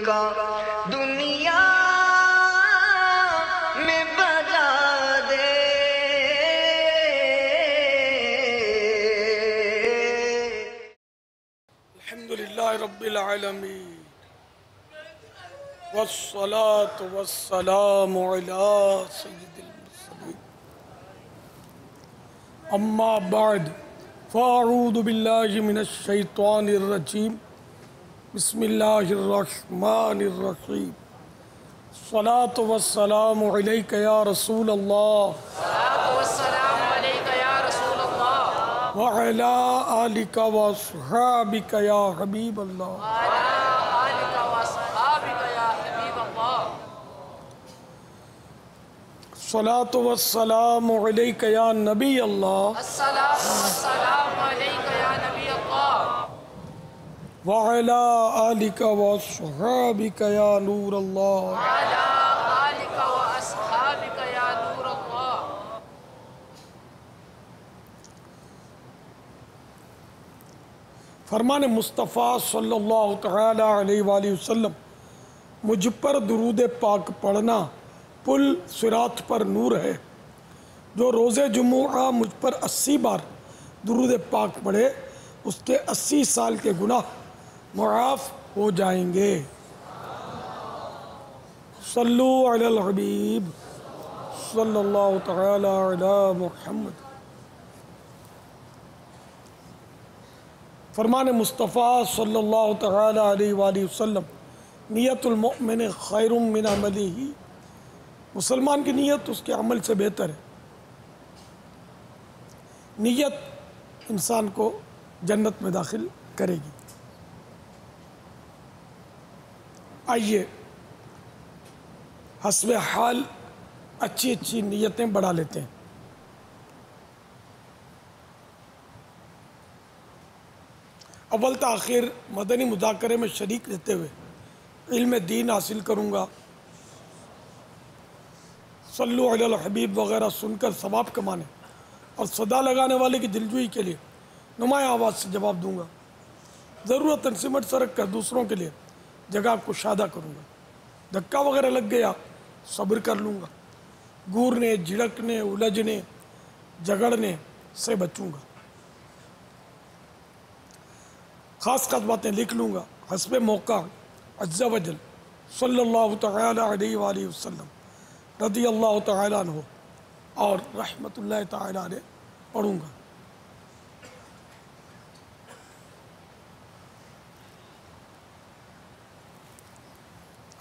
کا دنیا میں بجا دے۔ الحمدللہ رب العالمین والصلاة والسلام علی سید المرسلین اما بعد فاعوذ باللہ من الشیطان الرجیم بسم اللہ الرحمن الرحیم الصلاة والسلام علیک یا رسول اللہ وعلی آلک واصحابک یا حبیب اللہ الصلاة والسلام علیک یا نبی اللہ وعلی آلک واصحابک یا نور اللہ فرمان مصطفیٰ صلی اللہ تعالی علیہ وآلہ وسلم، مجھ پر درود پاک پڑھنا پل صراط پر نور ہے۔ جو روز جمعہ مجھ پر 80 بار درود پاک پڑھے اس کے 80 سال کے گناہ معاف ہو جائیں گے۔ صلو علی الحبیب صلی اللہ تعالی علی محمد۔ فرمان مصطفیٰ صلی اللہ تعالی علیہ وآلہ وسلم، نیت المؤمن خیر من عملہ، مسلمان کی نیت اس کے عمل سے بہتر ہے۔ نیت انسان کو جنت میں داخل کرے گی۔ آئیے حسب حال اچھی اچھی نیتیں بڑھا لیتے ہیں۔ اول تاخیر مدنی مذاکرے میں شریک رہتے ہوئے علم دین حاصل کروں گا، صلو علی الحبیب وغیرہ سن کر ثواب کمانے اور صدا لگانے والے کی دلجوئی کے لیے نمایاں آواز سے جواب دوں گا۔ ضرورت سمٹ سرک کر دوسروں کے لیے جگہ کشادہ کروں گا۔ دھکا وغیرہ لگ گیا صبر کر لوں گا۔ گورنے، جھڑکنے، الجھنے، جھگڑنے سے بچوں گا۔ خاص باتیں لکھ لوں گا حسب موقع عز و جل صلی اللہ تعالی علیہ وآلہ وسلم رضی اللہ تعالی عنہ اور رحمت اللہ تعالی علیہ پڑھوں گا۔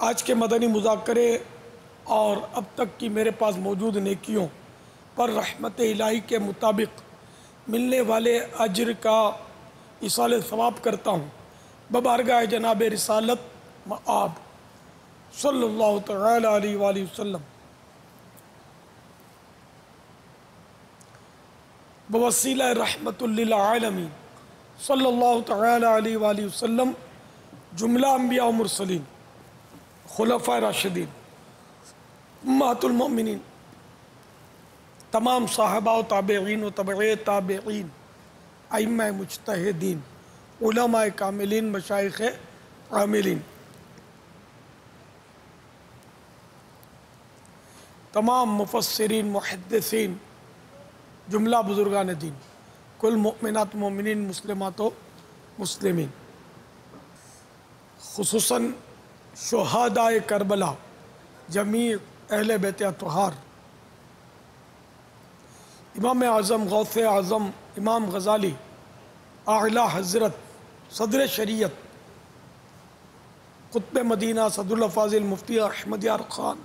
آج کے مدنی مذاکرے اور اب تک کی میرے پاس موجود نیکیوں پر رحمت الہی کے مطابق ملنے والے اجر کا ایصال ثواب کرتا ہوں ببارگاہ جناب رسالت مآب صلی اللہ تعالی علیہ وآلہ وسلم، بوسیلہ رحمت للعالمین صلی اللہ تعالی علیہ وآلہ وسلم، جملہ انبیاء و مرسلین، خلفاء راشدین، امہات المؤمنین، تمام صحابہ و تابعین و تبع تابعین، ائمہ مجتہدین، علماء کاملین، مشائخ عاملین، تمام مفسرین، محدثین، جملہ بزرگان دین، کل مؤمنات مومنین، مسلمات و مسلمین، خصوصاً شہداء کربلا، جمیع اہل بیت اطہار، امام اعظم غوث اعظم امام غزالی، اعلیٰ حضرت صدر شریعت قطب مدینہ صدر الافاضل مفتی احمد یار خان،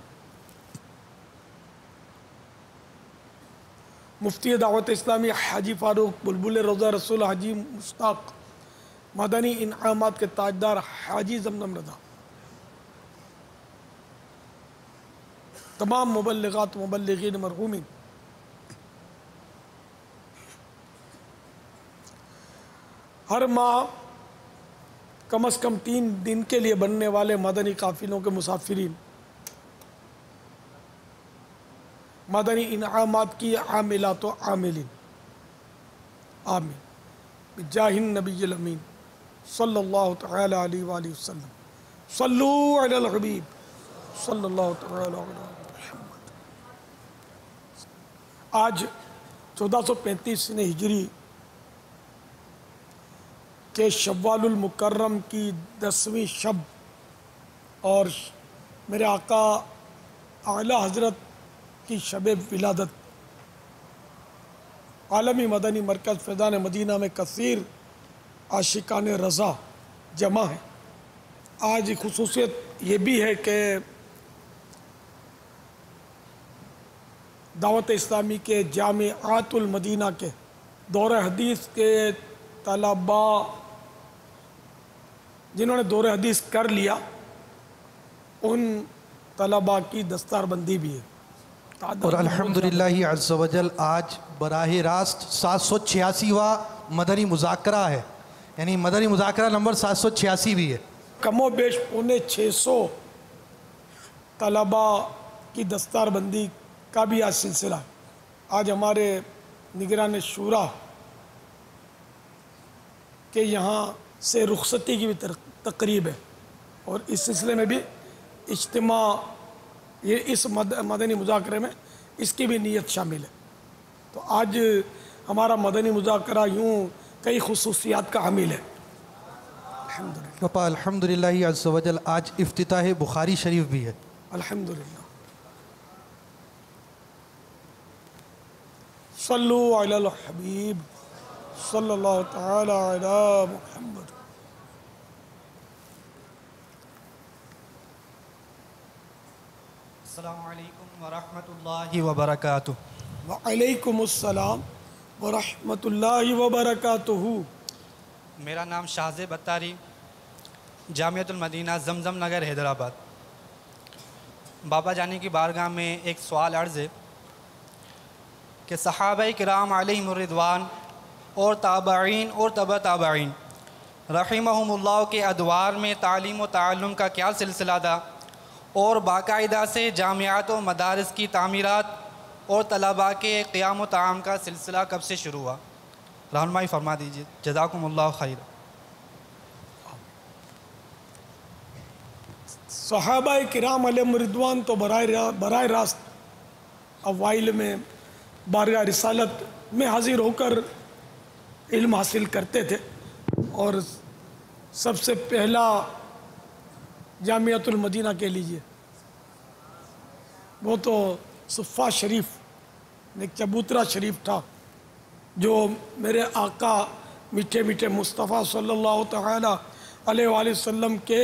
مفتی دعوت اسلامی حاجی فاروق بلبل روضہ رسول حاجی مشتاق، مدنی انعامات کے تاجدار حاجی زمزم رضا، تمام مبلغات مبلغین مرحومین، ہر ماہ کم از کم 3 دن کے لیے بننے والے مدنی قافلوں کے مسافرین، مدنی انعامات کی عاملات و عاملین، آمین بجاہ النبی الامین صلی اللہ تعالی علیہ وآلہ وسلم۔ صلو علی الحبیب صلی اللہ تعالی علی محمد۔ آج 1435 ہجری کے شوال المکرم کی 10ویں شب اور میرے آقا اعلیٰ حضرت کی شب ولادت عالمی مدنی مرکز فیضان مدینہ میں کثیر عاشقان رضا جمع ہیں۔ آج خصوصیت یہ بھی ہے کہ دعوت اسلامی کے جامعات المدینہ کے دور حدیث کے طلباء جنہوں نے دور حدیث کر لیا ان طلباء کی دستار بندی بھی ہے۔ اور الحمدللہ عز و جل آج براہ راست 786واں مدنی مذاکرہ ہے، یعنی مدنی مذاکرہ نمبر 786 بھی ہے۔ کم و بیش 650 طلباء کی دستار بندی کا بھی آج سلسلہ ہے۔ آج ہمارے نگران شورا کہ یہاں سے رخصتی کی بھی تقریب ہے اور اس سلسلے میں بھی اجتماع یہ اس مدنی مذاکرے میں اس کی بھی نیت شامل ہے۔ تو آج ہمارا مدنی مذاکرہ یوں کئی خصوصیات کا حامل ہے۔ الحمدللہ عز و جل آج افتتاح بخاری شریف بھی ہے۔ الحمدللہ۔ صلو علی الحبیب صلی اللہ تعالی علی محمد۔ السلام علیکم ورحمۃ اللہ وبرکاتہ۔ وعلیکم السلام ورحمۃ اللہ وبرکاتہ۔ میرا نام شاہزیب اتاری، جامعۃ المدینہ زمزم نگر حیدرآباد۔ بابا جانی کی بارگاہ میں ایک سوال عرض ہے کہ صحابہ کرام علیہم الرضوان اور تابعین اور تبع تابعین رحمہم اللہ کے ادوار میں تعلیم و تعلم کا کیا سلسلہ تھا، اور باقاعدہ سے جامعات و مدارس کی تعمیرات اور طلباء کے قیام و تعام کا سلسلہ کب سے شروع ہوا؟ رہنمائی فرما دیجیے، جزاکم اللہ خیر۔ صحابہ کرام علیہم الرضوان تو براہ راست اوائل میں بارگاہ رسالت میں حاضر ہو کر علم حاصل کرتے تھے، اور سب سے پہلا جامعۃ المدینہ کہہ لیجئے وہ تو صفا شریف ایک چبوترا شریف تھا جو میرے آقا میٹھے میٹھے مصطفیٰ صلی اللہ تعالی علیہ وآلہ وسلم کے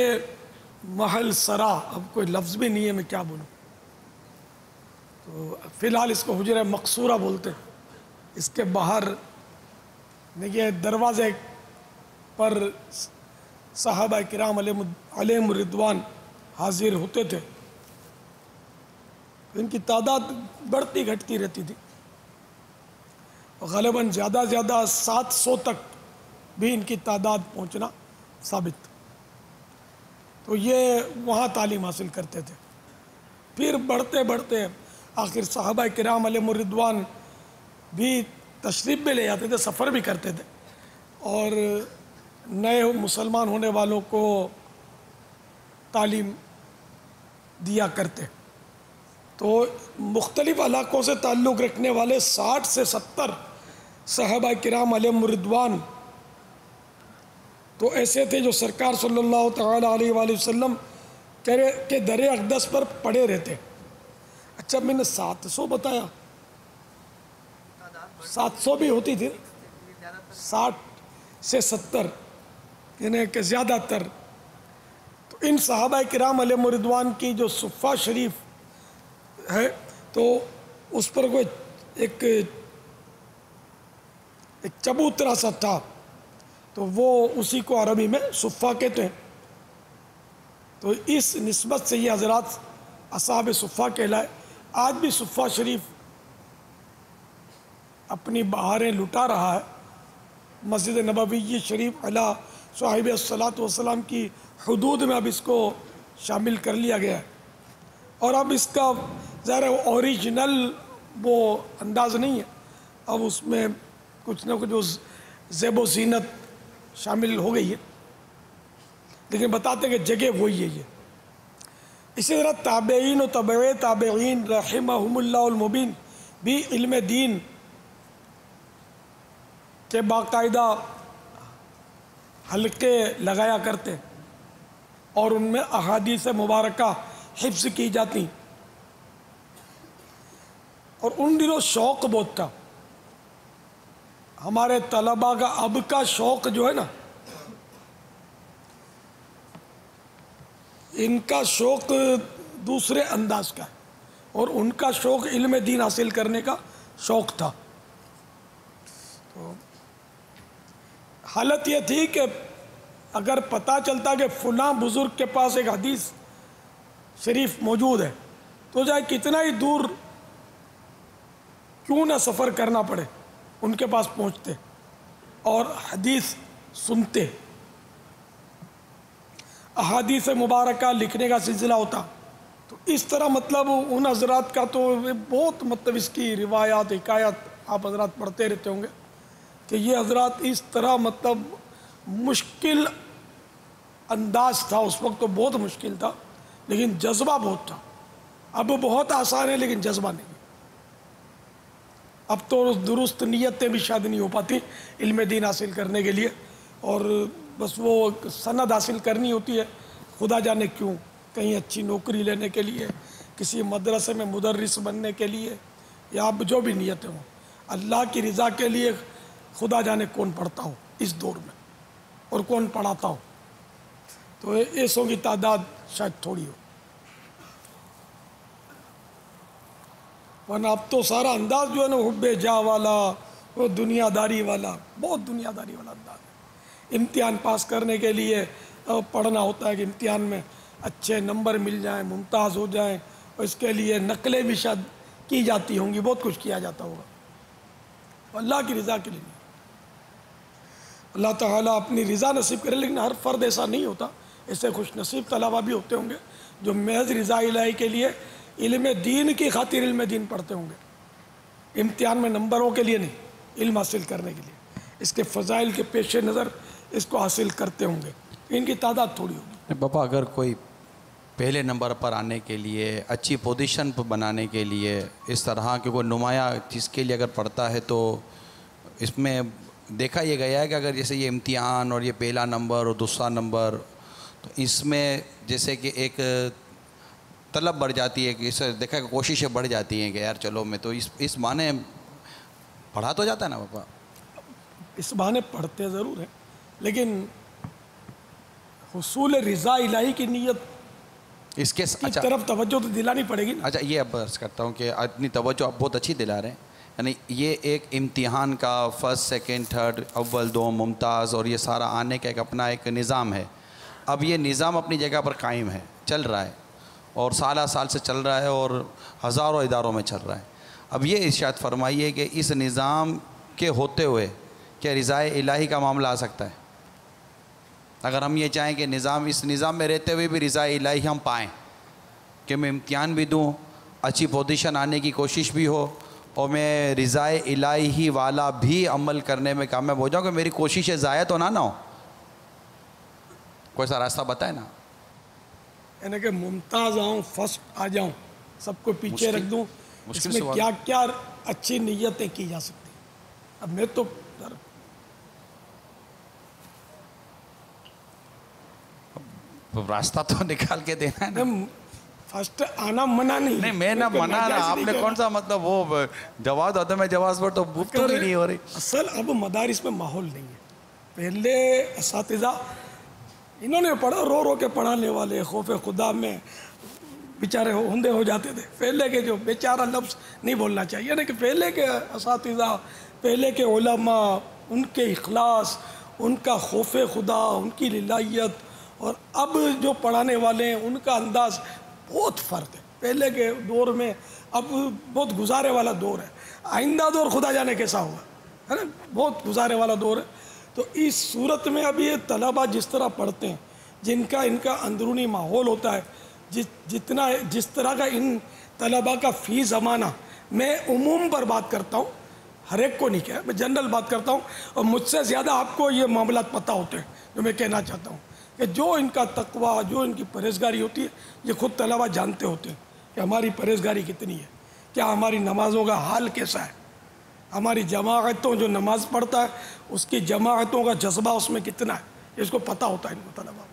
محل سرا، اب کوئی لفظ بھی نہیں ہے میں کیا بولوں، تو فی الحال اس کو حجرہ مقصورہ بولتے ہیں۔ اس کے باہر دیکھیے دروازے پر صحابہ کرام علیہم الرضوان حاضر ہوتے تھے، ان کی تعداد بڑھتی گھٹتی رہتی تھی، غالباً زیادہ 700 تک بھی ان کی تعداد پہنچنا ثابت۔ تو یہ وہاں تعلیم حاصل کرتے تھے، پھر بڑھتے بڑھتے آخر صحابہ کرام علیہم الرضوان بھی تشریف بھی لے جاتے تھے، سفر بھی کرتے تھے، اور نئے مسلمان ہونے والوں کو تعلیم دیا کرتے۔ تو مختلف علاقوں سے تعلق رکھنے والے 60 سے 70 صحابہ کرام علیہم الرضوان تو ایسے تھے جو سرکار صلی اللہ تعالی علیہ وآلہ وسلم کے در اقدس پر پڑے رہتے۔ اچھا میں نے 700 بتایا، 700 بھی ہوتی تھی، 60 سے 70 یعنی کہ زیادہ تر۔ تو ان صحابہ کرام علیہم الرضوان کی جو صفا شریف ہے تو اس پر کوئی ایک چبوترا سا تھا، تو وہ اسی کو عربی میں صفا کہتے ہیں۔ تو اس نسبت سے یہ حضرات اصحاب صفا کہلائے۔ آج بھی صفا شریف اپنی بہاریں لٹا رہا ہے۔ مسجد نبوی شریف علی صاحب الصلاۃ والسلام کی حدود میں اب اس کو شامل کر لیا گیا ہے، اور اب اس کا ظاہر اوریجنل وہ انداز نہیں ہے، اب اس میں کچھ نہ کچھ زیب و زینت شامل ہو گئی ہے، لیکن بتاتے ہیں کہ جگہ وہی ہے یہ۔ اسی طرح تابعین و تبع تابعین رحمہم اللہ المبین بھی علم دین کے باقاعدہ حلقے لگایا کرتے اور ان میں احادیث مبارکہ حفظ کی جاتی، اور ان دنوں شوق بہت تھا ہمارے طلباء کا۔ اب کا شوق جو ہے نا، ان کا شوق دوسرے انداز کا ہے، اور ان کا شوق علم دین حاصل کرنے کا شوق تھا۔ تو حالت یہ تھی کہ اگر پتہ چلتا کہ فلاں بزرگ کے پاس ایک حدیث شریف موجود ہے تو چاہے کتنا ہی دور کیوں نہ سفر کرنا پڑے ان کے پاس پہنچتے اور حدیث سنتے۔ احادیث مبارکہ لکھنے کا سلسلہ ہوتا، تو اس طرح مطلب ان حضرات کا تو بہت مطلب اس کی روایات حکایات آپ حضرات پڑھتے رہتے ہوں گے کہ یہ حضرات اس طرح مطلب مشکل انداز تھا اس وقت، تو بہت مشکل تھا لیکن جذبہ بہت تھا۔ اب بہت آسان ہے لیکن جذبہ نہیں۔ اب تو درست نیتیں بھی شاید نہیں ہو پاتی علم دین حاصل کرنے کے لیے، اور بس وہ سند حاصل کرنی ہوتی ہے خدا جانے کیوں، کہیں اچھی نوکری لینے کے لیے، کسی مدرسے میں مدرس بننے کے لیے، یا اب جو بھی نیتیں ہوں، اللہ کی رضا کے لیے خدا جانے کون پڑھتا ہو اس دور میں اور کون پڑھاتا ہو۔ تو ایسوں کی تعداد شاید تھوڑی ہو، ورنہ اب تو سارا انداز جو ہے نا حب جا والا، وہ دنیا داری والا، بہت دنیا داری والا انداز ہے۔ امتحان پاس کرنے کے لیے پڑھنا ہوتا ہے کہ امتحان میں اچھے نمبر مل جائیں، ممتاز ہو جائیں، اور اس کے لیے نقلیں بھی شاید کی جاتی ہوں گی، بہت کچھ کیا جاتا ہوگا اللہ کی رضا کے لیے نہیں۔ اللہ تعالیٰ اپنی رضا نصیب کرے، لیکن ہر فرد ایسا نہیں ہوتا، ایسے خوش نصیب طلبہ بھی ہوتے ہوں گے جو محض رضا الہی کے لیے علم دین کی خاطر علم دین پڑھتے ہوں گے، امتحان میں نمبروں کے لیے نہیں، علم حاصل کرنے کے لیے، اس کے فضائل کے پیش نظر اس کو حاصل کرتے ہوں گے۔ ان کی تعداد تھوڑی ہوگی۔ باپا اگر کوئی پہلے نمبر پر آنے کے لیے، اچھی پوزیشن پر بنانے کے لیے، اس طرح کے کوئی نمایاں چیز کے لیے اگر پڑھتا ہے تو اس میں دیکھا یہ گیا ہے کہ اگر جیسے یہ امتحان اور یہ پہلا نمبر اور دوسرا نمبر، تو اس میں جیسے کہ ایک طلب بڑھ جاتی ہے کہ اس سے دیکھا کہ کوششیں بڑھ جاتی ہیں کہ یار چلو میں تو اس معنی پڑھا تو جاتا ہے نا باپا، اس بہانے پڑھتے ضرور ہیں، لیکن حصول رضا الہی کی نیت اس کے کی طرف توجہ تو دلانی پڑے گی نا۔ اچھا یہ اب عرض کرتا ہوں کہ اپنی توجہ آپ بہت اچھی دلا رہے ہیں، یعنی یہ ایک امتحان کا فرسٹ سیکنڈ تھرڈ اول دوم ممتاز اور یہ سارا آنے کا ایک اپنا ایک نظام ہے۔ اب یہ نظام اپنی جگہ پر قائم ہے، چل رہا ہے، اور سالہ سال سے چل رہا ہے اور ہزاروں اداروں میں چل رہا ہے۔ اب یہ ارشاد فرمائیے کہ اس نظام کے ہوتے ہوئے کیا رضا الہی کا معاملہ آ سکتا ہے؟ اگر ہم یہ چاہیں کہ اس نظام میں رہتے ہوئے بھی رضا الہی ہم پائیں، کہ میں امتحان بھی دوں، اچھی پوزیشن آنے کی کوشش بھی ہو، اور میں رضا الہی والا بھی عمل کرنے میں کامیاب ہو جاؤں، کہ میری کوششیں ضائع تو نہ ہو، کوئی سا راستہ بتائے نا۔ یعنی کہ ممتاز آؤں، فرسٹ آ جاؤں، سب کو پیچھے رکھ دوں، اس مشکل میں سوال۔ کیا کیا اچھی نیتیں کی جا سکتی ہیں؟ اب میں تو راستہ تو نکال کے دینا ہے نا۔ فرسٹ آنا منع نہیں، نہیں میں نہ منع نہ، آپ نے کون سا مطلب وہ جواز عدم جواز پر تو گفتگو ہی نہیں ہو رہی۔ اصل اب مدارس میں ماحول نہیں ہے۔ پہلے اساتذہ انہوں نے پڑھا، رو رو کے پڑھانے والے خوف خدا میں بیچارے ہندے ہو جاتے تھے۔ پہلے کے جو بیچارہ لفظ نہیں بولنا چاہیے نا، کہ پہلے کے اساتذہ، پہلے کے علماء، ان کے اخلاص، ان کا خوف خدا، ان کی للہیت، اور اب جو پڑھانے والے ہیں ان کا انداز بہت فرق ہے۔ پہلے کے دور میں اب بہت گزارے والا دور ہے، آئندہ دور خدا جانے کیسا ہوگا، ہے نا، بہت گزارے والا دور ہے۔ تو اس صورت میں اب یہ طلبہ جس طرح پڑھتے ہیں، ان کا اندرونی ماحول ہوتا ہے، جس طرح کا ان طلبہ کا فی زمانہ، میں عموم پر بات کرتا ہوں، ہر ایک کو نہیں کہا، میں جنرل بات کرتا ہوں، اور مجھ سے زیادہ آپ کو یہ معاملات پتہ ہوتے ہیں جو میں کہنا چاہتا ہوں۔ کہ جو ان کا تقوی، جو ان کی پرہیزگاری ہوتی ہے، یہ خود طلبہ جانتے ہوتے ہیں کہ ہماری پرہیزگاری کتنی ہے، کیا ہماری نمازوں کا حال کیسا ہے، ہماری جماعتوں جو نماز پڑھتا ہے اس کی جماعتوں کا جذبہ اس میں کتنا ہے، اس کو پتہ ہوتا ہے ان کو طلبہ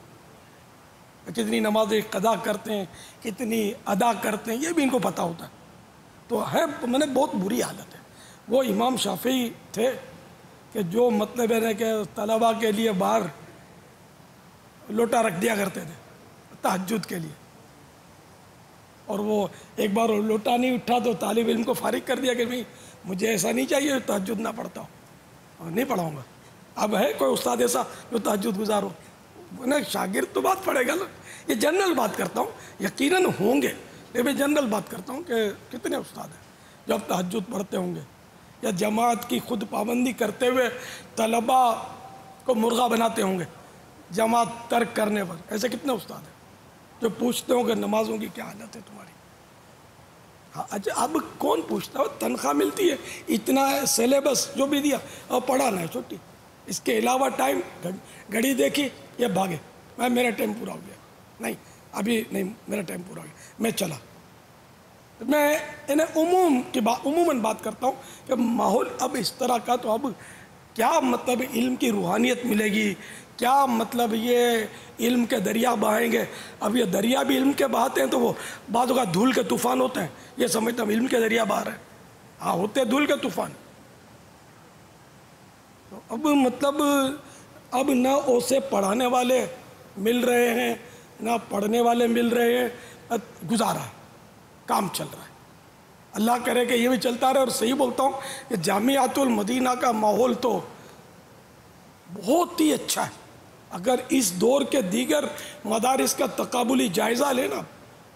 کتنی نمازیں قضا کرتے ہیں، کتنی ادا کرتے ہیں، یہ بھی ان کو پتہ ہوتا ہے. تو ہے میں نے بہت بری حالت ہے. وہ امام شافعی تھے کہ جو مطلب ہے کہ طلبہ کے لیے باہر لوٹا رکھ دیا کرتے تھے تہجد کے لیے، اور وہ ایک بار لوٹا نہیں اٹھا تو طالب علم کو فارغ کر دیا کہ بھائی مجھے ایسا نہیں چاہیے تہجد نہ پڑھتا ہوں، اور نہیں پڑھاؤں گا. اب ہے کوئی استاد ایسا جو تہجد گزار ہو؟ شاگرد تو بات پڑھے گا نا. یہ جنرل بات کرتا ہوں، یقیناً ہوں گے، لیکن میں جنرل بات کرتا ہوں کہ کتنے استاد ہیں جو اب تہجد پڑھتے ہوں گے، یا جماعت کی خود پابندی کرتے ہوئے طلبہ کو مرغا بناتے ہوں گے جماعت ترک کرنے پر. ایسے کتنے استاد ہیں جو پوچھتے ہوں کہ نمازوں کی کیا حالت ہے تمہاری؟ ہاں اچھا، اب کون پوچھتا ہے؟ تنخواہ ملتی ہے، اتنا ہے سلیبس جو بھی دیا اور پڑھانا ہے، چھٹی. اس کے علاوہ ٹائم، گھڑی دیکھی یہ بھاگے، میرا ٹائم پورا ہو گیا، نہیں ابھی نہیں، میرا ٹائم پورا ہو گیا، میں چلا. میں انہیں عموماً بات کرتا ہوں کہ ماحول اب اس طرح کا، تو اب کیا مطلب علم کی روحانیت ملے گی، کیا مطلب یہ علم کے دریا بہائیں گے. اب یہ دریا بھی علم کے بہاتے ہیں تو وہ بعض اوقات دھول کے طوفان ہوتے ہیں، یہ سمجھتا ہوں علم کے دریا بہا رہے ہیں. ہاں ہوتے ہیں دھول کے طوفان. تو اب مطلب اب نہ اسے پڑھانے والے مل رہے ہیں، نہ پڑھنے والے مل رہے ہیں، گزارا ہے، کام چل رہا ہے. اللہ کرے کہ یہ بھی چلتا رہے. اور صحیح بولتا ہوں کہ جامعۃ المدینہ کا ماحول تو بہت ہی اچھا ہے. اگر اس دور کے دیگر مدارس کا تقابلی جائزہ لینا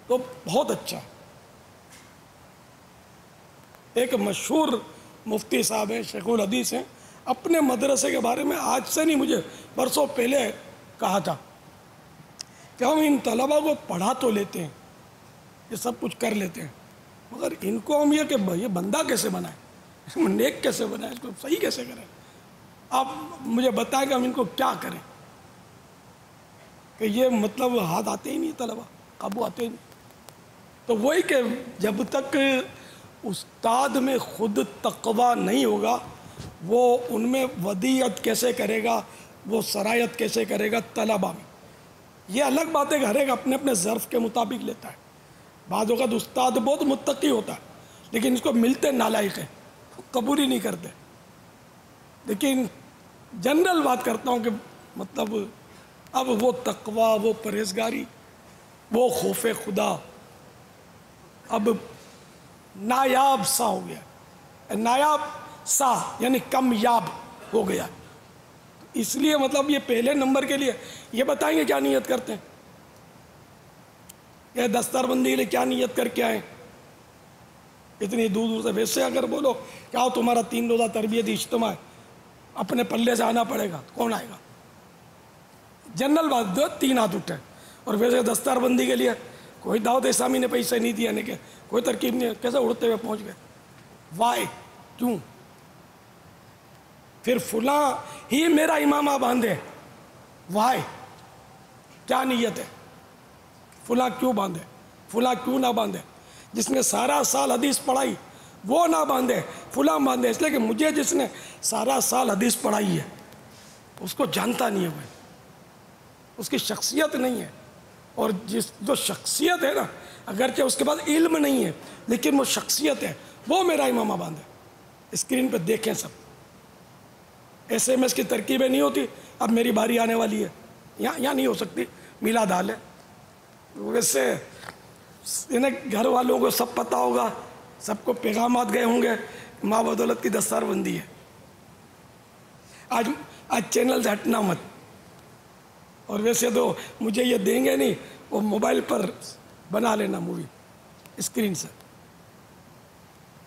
تو بہت اچھا ہے. ایک مشہور مفتی صاحب ہیں، شیخ الحدیث ہیں، اپنے مدرسے کے بارے میں آج سے نہیں، مجھے برسوں پہلے کہا تھا کہ ہم ان طلبہ کو پڑھا تو لیتے ہیں، یہ سب کچھ کر لیتے ہیں، مگر ان کو ہم یہ کہ یہ بندہ کیسے بنائیں، نیک کیسے بنائیں، اس کو صحیح کیسے کریں. آپ مجھے بتائیں کہ ہم ان کو کیا کریں کہ یہ مطلب ہاتھ آتے ہی نہیں، طلبہ قابو آتے ہی نہیں. تو وہی کہ جب تک استاد میں خود تقویٰ نہیں ہوگا، وہ ان میں ودیعت کیسے کرے گا، وہ سرایت کیسے کرے گا طلبہ میں. یہ الگ بات ہے کہ ہر ایک اپنے اپنے ظرف کے مطابق لیتا ہے. بعض اوقات استاد بہت متقی ہوتا ہے لیکن اس کو ملتے نالائق ہیں، قبول ہی نہیں کرتے. لیکن جنرل بات کرتا ہوں کہ مطلب اب وہ تقویٰ، وہ پرہیزگاری، وہ خوف خدا اب نایاب سا ہو گیا. نایاب سا یعنی کم یاب ہو گیا. اس لیے مطلب یہ پہلے نمبر کے لیے یہ بتائیں گے کیا نیت کرتے ہیں، یہ دستار بندی کے لیے کیا نیت کر کے آئیں اتنی دور دور سے. ویسے اگر بولو کہ آؤ تمہارا 3 روزہ تربیتی اجتماع ہے، اپنے پلے سے آنا پڑے گا، کون آئے گا؟ جنرل بات دو 3 ہاتھ اٹھے. اور ویسے دستار بندی کے لیے کوئی دعوت اسلامی نے پیسے نہیں دیا، کہ کوئی ترکیب نہیں، کیسے اڑتے ہوئے پہنچ گئے. وائے کیوں؟ پھر فلاں ہی میرا امامہ باندھے، وائے کیا نیت ہے؟ فلاں کیوں باندھے، فلاں کیوں نہ باندھے؟ جس نے سارا سال حدیث پڑھائی وہ نہ باندھے، فلاں باندھے. اس لیے کہ مجھے جس نے سارا سال حدیث پڑھائی ہے اس کو جانتا نہیں ہے، میں اس کی شخصیت نہیں ہے. اور جو شخصیت ہے نا، اگرچہ اس کے پاس علم نہیں ہے لیکن وہ شخصیت ہے، وہ میرا امامہ باندھے. اسکرین پہ دیکھیں سب، SMS کی ترکیبیں نہیں ہوتی. اب میری باری آنے والی ہے، یہاں نہیں ہو سکتی، میلاد حال ہے. ویسے انہیں گھر والوں کو سب پتہ ہوگا، سب کو پیغامات گئے ہوں گے، ماں بدولت کی دستار بندی ہے. آج چینل سے ہٹنا مت. اور ویسے تو مجھے یہ دیں گے نہیں، وہ موبائل پر بنا لینا مووی اسکرین سے.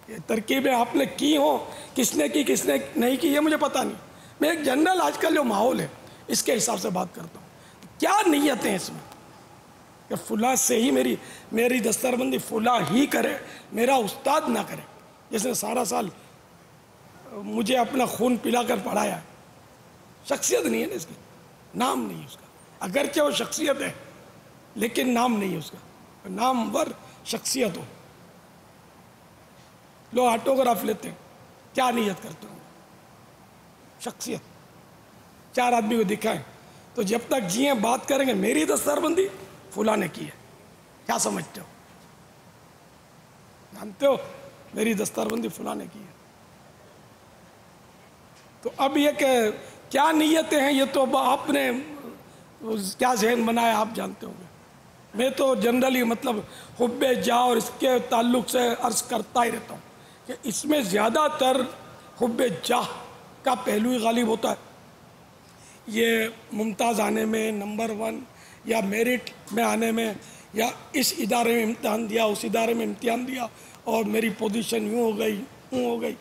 یہ ترکیبیں آپ نے کی ہوں، کس نے کی کس نے نہیں کی یہ مجھے پتہ نہیں. میں ایک جنرل آج کل جو ماحول ہے اس کے حساب سے بات کرتا ہوں. کیا نیتیں اس میں کہ فلاں سے ہی میری دستار بندی فلاں ہی کرے، میرا استاد نہ کرے جس نے سارا سال مجھے اپنا خون پلا کر پڑھایا ہے. شخصیت نہیں ہے نا اس کی، نام نہیں ہے اس کا. اگرچہ وہ شخصیت ہے لیکن نام نہیں ہے اس کا، نامور شخصیت ہو. لوگ آٹوگراف لیتے ہیں، کیا نیت کرتے ہوں؟ شخصیت. 4 آدمی کو دکھائیں تو جب تک جییں بات کریں گے میری دستار بندی فلاں نے کی ہے. کیا سمجھتے ہو؟ جانتے ہو میری دستار بندی فلاں نے کی ہے. تو اب یہ کہ کیا نیتیں ہیں یہ تو آپ نے کیا ذہن بنایا آپ جانتے ہوں گے. میں تو جنرلی مطلب حب جاہ اور اس کے تعلق سے عرض کرتا ہی رہتا ہوں کہ اس میں زیادہ تر حب جاہ کا پہلو ہی غالب ہوتا ہے. یہ ممتاز آنے میں، نمبر 1 یا میرٹ میں آنے میں، یا اس ادارے میں امتحان دیا، اس ادارے میں امتحان دیا اور میری پوزیشن یوں ہو گئی یوں ہو گئی.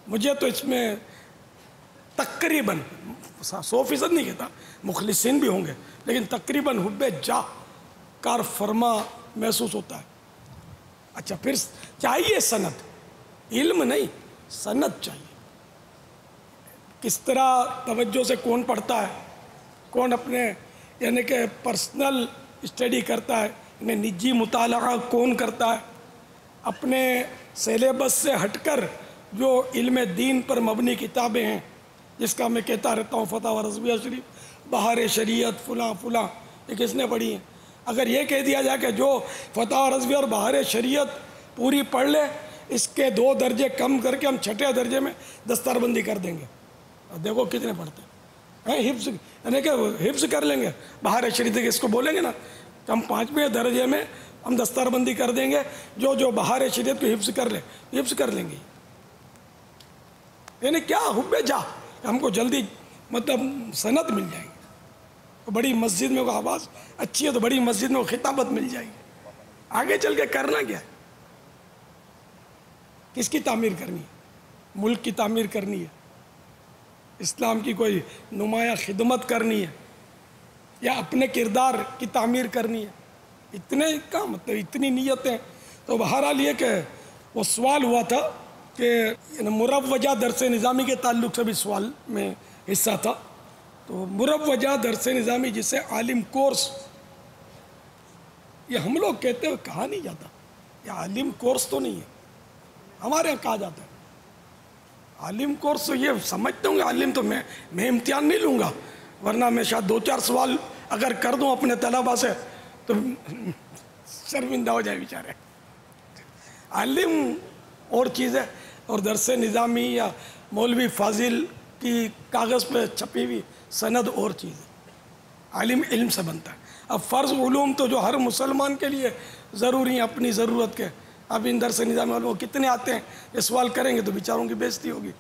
مجھے تو اس میں تقریباً 100% نہیں کہتا، مخلصین بھی ہوں گے، لیکن تقریباً حب جاہ کار فرما محسوس ہوتا ہے. اچھا پھر چاہیے سند، علم نہیں سند چاہیے. کس طرح توجہ سے کون پڑھتا ہے، کون اپنے یعنی کہ پرسنل اسٹڈی کرتا ہے، یعنی نجی مطالعہ کون کرتا ہے، اپنے سیلیبس سے ہٹ کر جو علم دین پر مبنی کتابیں ہیں جس کا میں کہتا رہتا ہوں فتاوی رضویہ شریف، بہار شریعت، فلاں فلاں، یہ کس نے پڑھی ہیں؟ اگر یہ کہہ دیا جائے کہ جو فتاوی رضویہ اور بہار شریعت پوری پڑھ لے اس کے 2 درجے کم کر کے ہم 6 درجے میں دستار بندی کر دیں گے. دیکھو کتنے پڑھتے ہیں، حفظ یعنی کہ حفظ کر لیں گے بہار شریعت کے، اس کو بولیں گے نا کہ ہم 5ویں درجے میں ہم دستار بندی کر دیں گے، جو بہار شریعت کو حفظ کر لے حفظ کر لیں گے. یعنی کیا حب جاہ، ہم کو جلدی مطلب سند مل جائے گی. بڑی مسجد میں وہ آواز اچھی ہے تو بڑی مسجد میں وہ خطابت مل جائے گی. آگے چل کے کرنا کیا ہے؟ کس کی تعمیر کرنی ہے؟ ملک کی تعمیر کرنی ہے، اسلام کی کوئی نمایاں خدمت کرنی ہے، یا اپنے کردار کی تعمیر کرنی ہے؟ اتنے کا مطلب اتنی نیتیں. تو بہرحال یہ کہ وہ سوال ہوا تھا کہ مروجہ درس نظامی کے تعلق سے بھی سوال میں حصہ تھا. تو مروجہ درس نظامی جسے عالم کورس یہ ہم لوگ کہتے ہوئے کہا نہیں جاتا، یہ عالم کورس تو نہیں ہے، ہمارے یہاں کہا جاتا ہے عالم کورس. تو یہ سمجھتے ہوں گے عالم تو میں امتحان نہیں لوں گا، ورنہ میں شاید 2-4 سوال اگر کر دوں اپنے طلباء سے تو شرمندہ ہو جائے بیچارے. عالم اور چیز ہے اور درس نظامی یا مولوی فاضل کی کاغذ پہ چھپی ہوئی سند اور چیز ہے. عالم علم سے بنتا ہے. اب فرض علوم تو جو ہر مسلمان کے لیے ضروری ہیں اپنی ضرورت کے، اب ان درس نظامی والوں کتنے آتے ہیں یہ سوال کریں گے تو بیچاروں کی بےزتی ہوگی.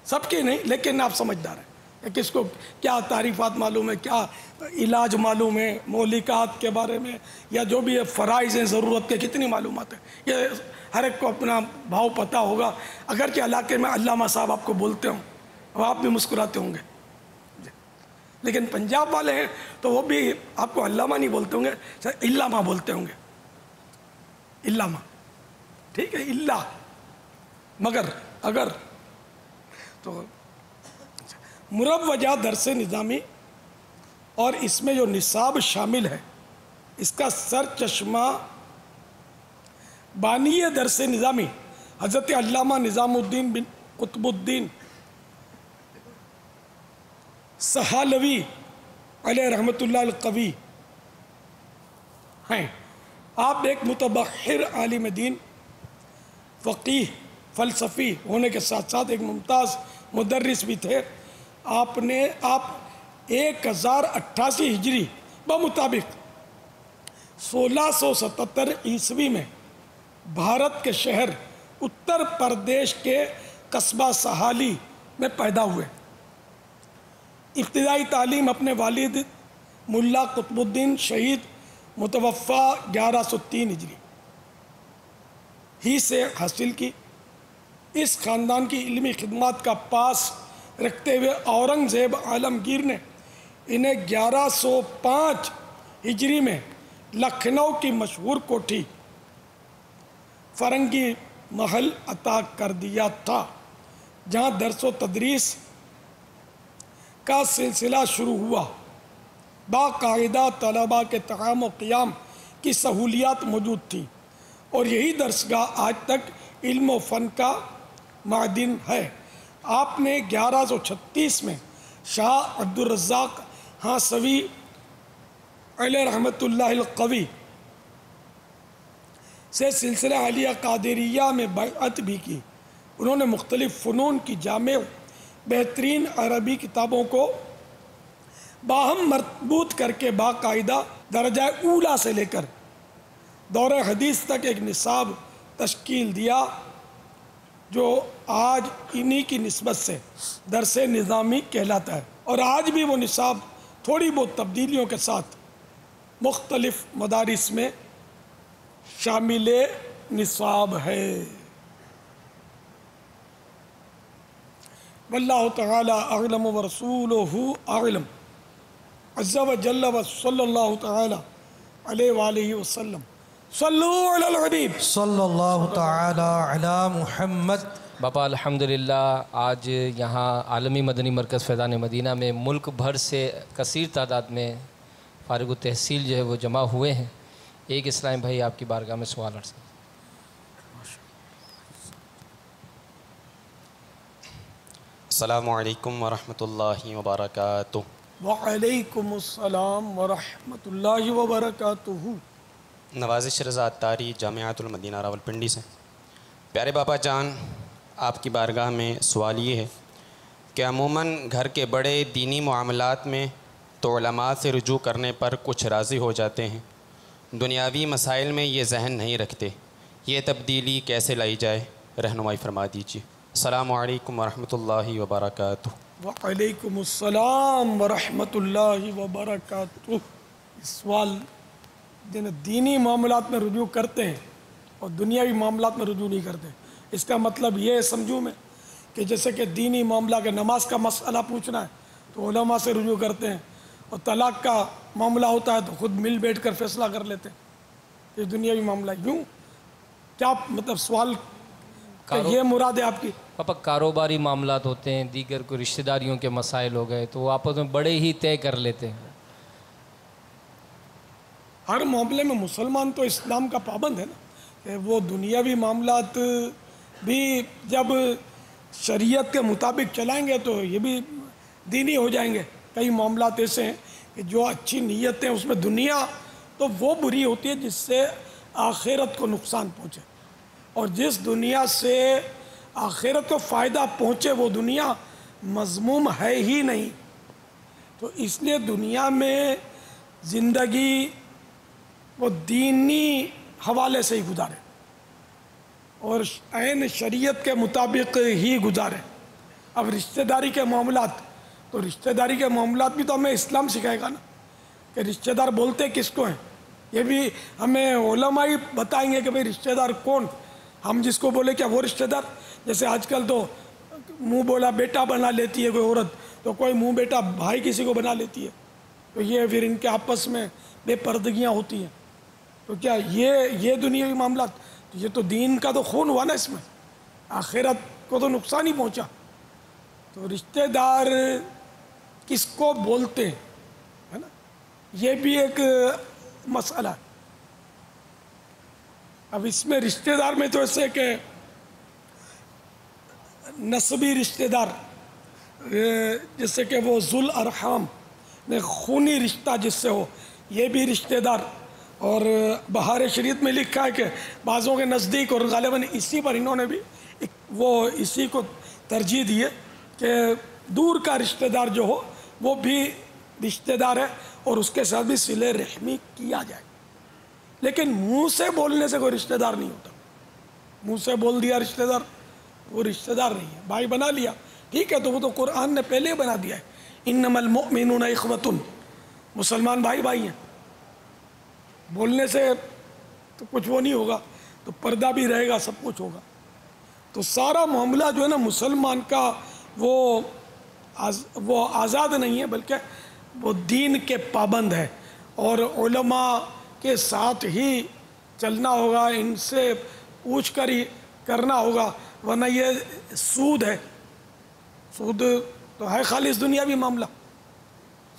سب کی نہیں لیکن آپ سمجھدار ہیں کہ کس کو کیا تعریفات معلوم ہے، کیا علاج معلوم ہے، مولکات کے بارے میں یا جو بھی فرائض ہیں ضرورت کے کتنی معلومات ہیں، یہ ہر ایک کو اپنا بھاؤ پتہ ہوگا. اگرچہ علاقے میں علامہ صاحب آپ کو بولتے ہوں اب آپ بھی مسکراتے ہوں گے، لیکن پنجاب والے ہیں تو وہ بھی آپ کو علامہ نہیں بولتے ہوں گے، علامہ بولتے ہوں گے. علامہ ٹھیک ہے، اللہ مگر اگر. تو مروجہ درس نظامی اور اس میں جو نصاب شامل ہے اس کا سر چشمہ بانی درس نظامی حضرت علامہ نظام الدین بن قطب الدین سہالوی علیہ رحمۃ اللہ القوی ہیں. آپ ایک متبحر عالم دین، فقیہ، فلسفی ہونے کے ساتھ ساتھ ایک ممتاز مدرس بھی تھے. آپ 1088 ہجری بمطابق 1677 عیسوی میں بھارت کے شہر اتر پردیش کے قصبہ سہالی میں پیدا ہوئے. ابتدائی تعلیم اپنے والد ملا قطب الدین شہید متوفہ 1103 ہجری ہی سے حاصل کی. اس خاندان کی علمی خدمات کا پاس رکھتے ہوئے اورنگزیب عالمگیر نے انہیں 1105 ہجری میں لکھنؤ کی مشہور کوٹھی فرنگی محل عطا کر دیا تھا، جہاں درس و تدریس کا سلسلہ شروع ہوا. باقاعدہ طلباء کے طعام و قیام کی سہولیات موجود تھیں، اور یہی درسگاہ آج تک علم و فن کا معدن ہے۔ آپ نے 1136 میں شاہ عبدالرزاق ہانسوی علیہ رحمۃ اللہ القوی سے سلسلہ عالیہ قادریہ میں بیعت بھی کی۔ انہوں نے مختلف فنون کی جامع بہترین عربی کتابوں کو باہم مربوط کر کے باقاعدہ درجہ اولیٰ سے لے کر دور حدیث تک ایک نصاب تشکیل دیا، جو آج انہی کی نسبت سے درس نظامی کہلاتا ہے، اور آج بھی وہ نصاب تھوڑی بہت تبدیلیوں کے ساتھ مختلف مدارس میں شامل نصاب ہے۔ واللہ تعالی اعلم ورسولہ اعلم، عز و جل و صلی اللہ تعالی علیہ وآلہ وسلم۔ صلو علی الحبیب صلی اللہ تعالی علی محمد۔ باپا الحمدللہ آج یہاں عالمی مدنی مرکز فیضان مدینہ میں ملک بھر سے کثیر تعداد میں فارغ التحصیل جو ہے وہ جمع ہوئے ہیں۔ ایک اسلام بھائی آپ کی بارگاہ میں سوال عرض ہے۔ السلام علیکم ورحمۃ اللہ وبرکاتہ۔ وعلیکم السلام ورحمۃ اللہ وبرکاتہ۔ نوازش رضا عطاری، جامعۃ المدینہ راولپنڈی سے۔ پیارے باپا جان، آپ کی بارگاہ میں سوال یہ ہے کہ عموماً گھر کے بڑے دینی معاملات میں تو علماء سے رجوع کرنے پر کچھ راضی ہو جاتے ہیں، دنیاوی مسائل میں یہ ذہن نہیں رکھتے، یہ تبدیلی کیسے لائی جائے؟ رہنمائی فرما دیجیے۔ السلام علیکم ورحمۃ اللہ وبرکاتہ۔ وعلیکم السلام ورحمۃ اللہ وبرکاتہ۔ سوال دینی معاملات میں رجوع کرتے ہیں اور دنیاوی معاملات میں رجوع نہیں کرتے، اس کا مطلب یہ ہے سمجھوں میں کہ جیسے کہ دینی معاملہ کے نماز کا مسئلہ پوچھنا ہے تو علماء سے رجوع کرتے ہیں، اور طلاق کا معاملہ ہوتا ہے تو خود مل بیٹھ کر فیصلہ کر لیتے ہیں۔ یہ دنیاوی معاملہ یوں کیا مطلب سوال کا یہ مراد ہے آپ کی؟ پاپا کاروباری معاملات ہوتے ہیں، دیگر کوئی رشتہ داریوں کے مسائل ہو گئے تو وہ آپس میں بڑے ہی طے کر لیتے ہیں۔ ہر معاملے میں مسلمان تو اسلام کا پابند ہے نا، کہ وہ دنیاوی معاملات بھی جب شریعت کے مطابق چلائیں گے تو یہ بھی دینی ہو جائیں گے۔ کئی معاملات ایسے ہیں کہ جو اچھی نیتیں اس میں دنیا تو وہ بری ہوتی ہے جس سے آخرت کو نقصان پہنچے، اور جس دنیا سے آخرت کو فائدہ پہنچے وہ دنیا مذموم ہے ہی نہیں۔ تو اس لیے دنیا میں زندگی وہ دینی حوالے سے ہی گزارے اور عین شریعت کے مطابق ہی گزارے۔ اب رشتہ داری کے معاملات، تو رشتہ داری کے معاملات بھی تو ہمیں اسلام سکھائے گا نا کہ رشتہ دار بولتے کس کو ہیں، یہ بھی ہمیں علماء ہی بتائیں گے کہ بھئی رشتہ دار کون، ہم جس کو بولے کیا وہ رشتہ دار۔ جیسے آج کل تو منہ بولا بیٹا بنا لیتی ہے کوئی عورت، تو کوئی منہ بیٹا بھائی کسی کو بنا لیتی ہے، تو یہ پھر ان کے آپس میں بے پردگیاں ہوتی ہیں۔ تو کیا یہ دنیاوی معاملات، یہ تو دین کا تو خون ہوا نا، اس میں آخرت کو تو نقصان ہی پہنچا۔ تو رشتہ دار کس کو بولتے ہیں ہے نا، یہ بھی ایک مسئلہ ہے۔ اب اس میں رشتہ دار میں تو ایسے کہ نسبی رشتہ دار، جیسے کہ وہ ذو الارحام خونی رشتہ جس سے ہو، یہ بھی رشتہ دار۔ اور بہار شریعت میں لکھا ہے کہ بعضوں کے نزدیک، اور غالباً اسی پر انہوں نے بھی وہ اسی کو ترجیح دی ہے کہ دور کا رشتہ دار جو ہو وہ بھی رشتہ دار ہے اور اس کے ساتھ بھی صلہ رحمی کیا جائے، لیکن منہ سے بولنے سے کوئی رشتہ دار نہیں ہوتا۔ منہ سے بول دیا رشتہ دار، وہ رشتہ دار نہیں ہے، بھائی بنا لیا ٹھیک ہے، تو وہ تو قرآن نے پہلے ہی بنا دیا ہے، انما المؤمنون اخوۃ، مسلمان بھائی بھائی ہیں۔ بولنے سے تو کچھ وہ نہیں ہوگا، تو پردہ بھی رہے گا، سب کچھ ہوگا۔ تو سارا معاملہ جو ہے نا مسلمان کا وہ آزاد نہیں ہے، بلکہ وہ دین کے پابند ہے، اور علماء کے ساتھ ہی چلنا ہوگا، ان سے پوچھ کر ہی کرنا ہوگا، ورنہ یہ سود ہے۔ سود تو ہے خالص دنیاوی معاملہ،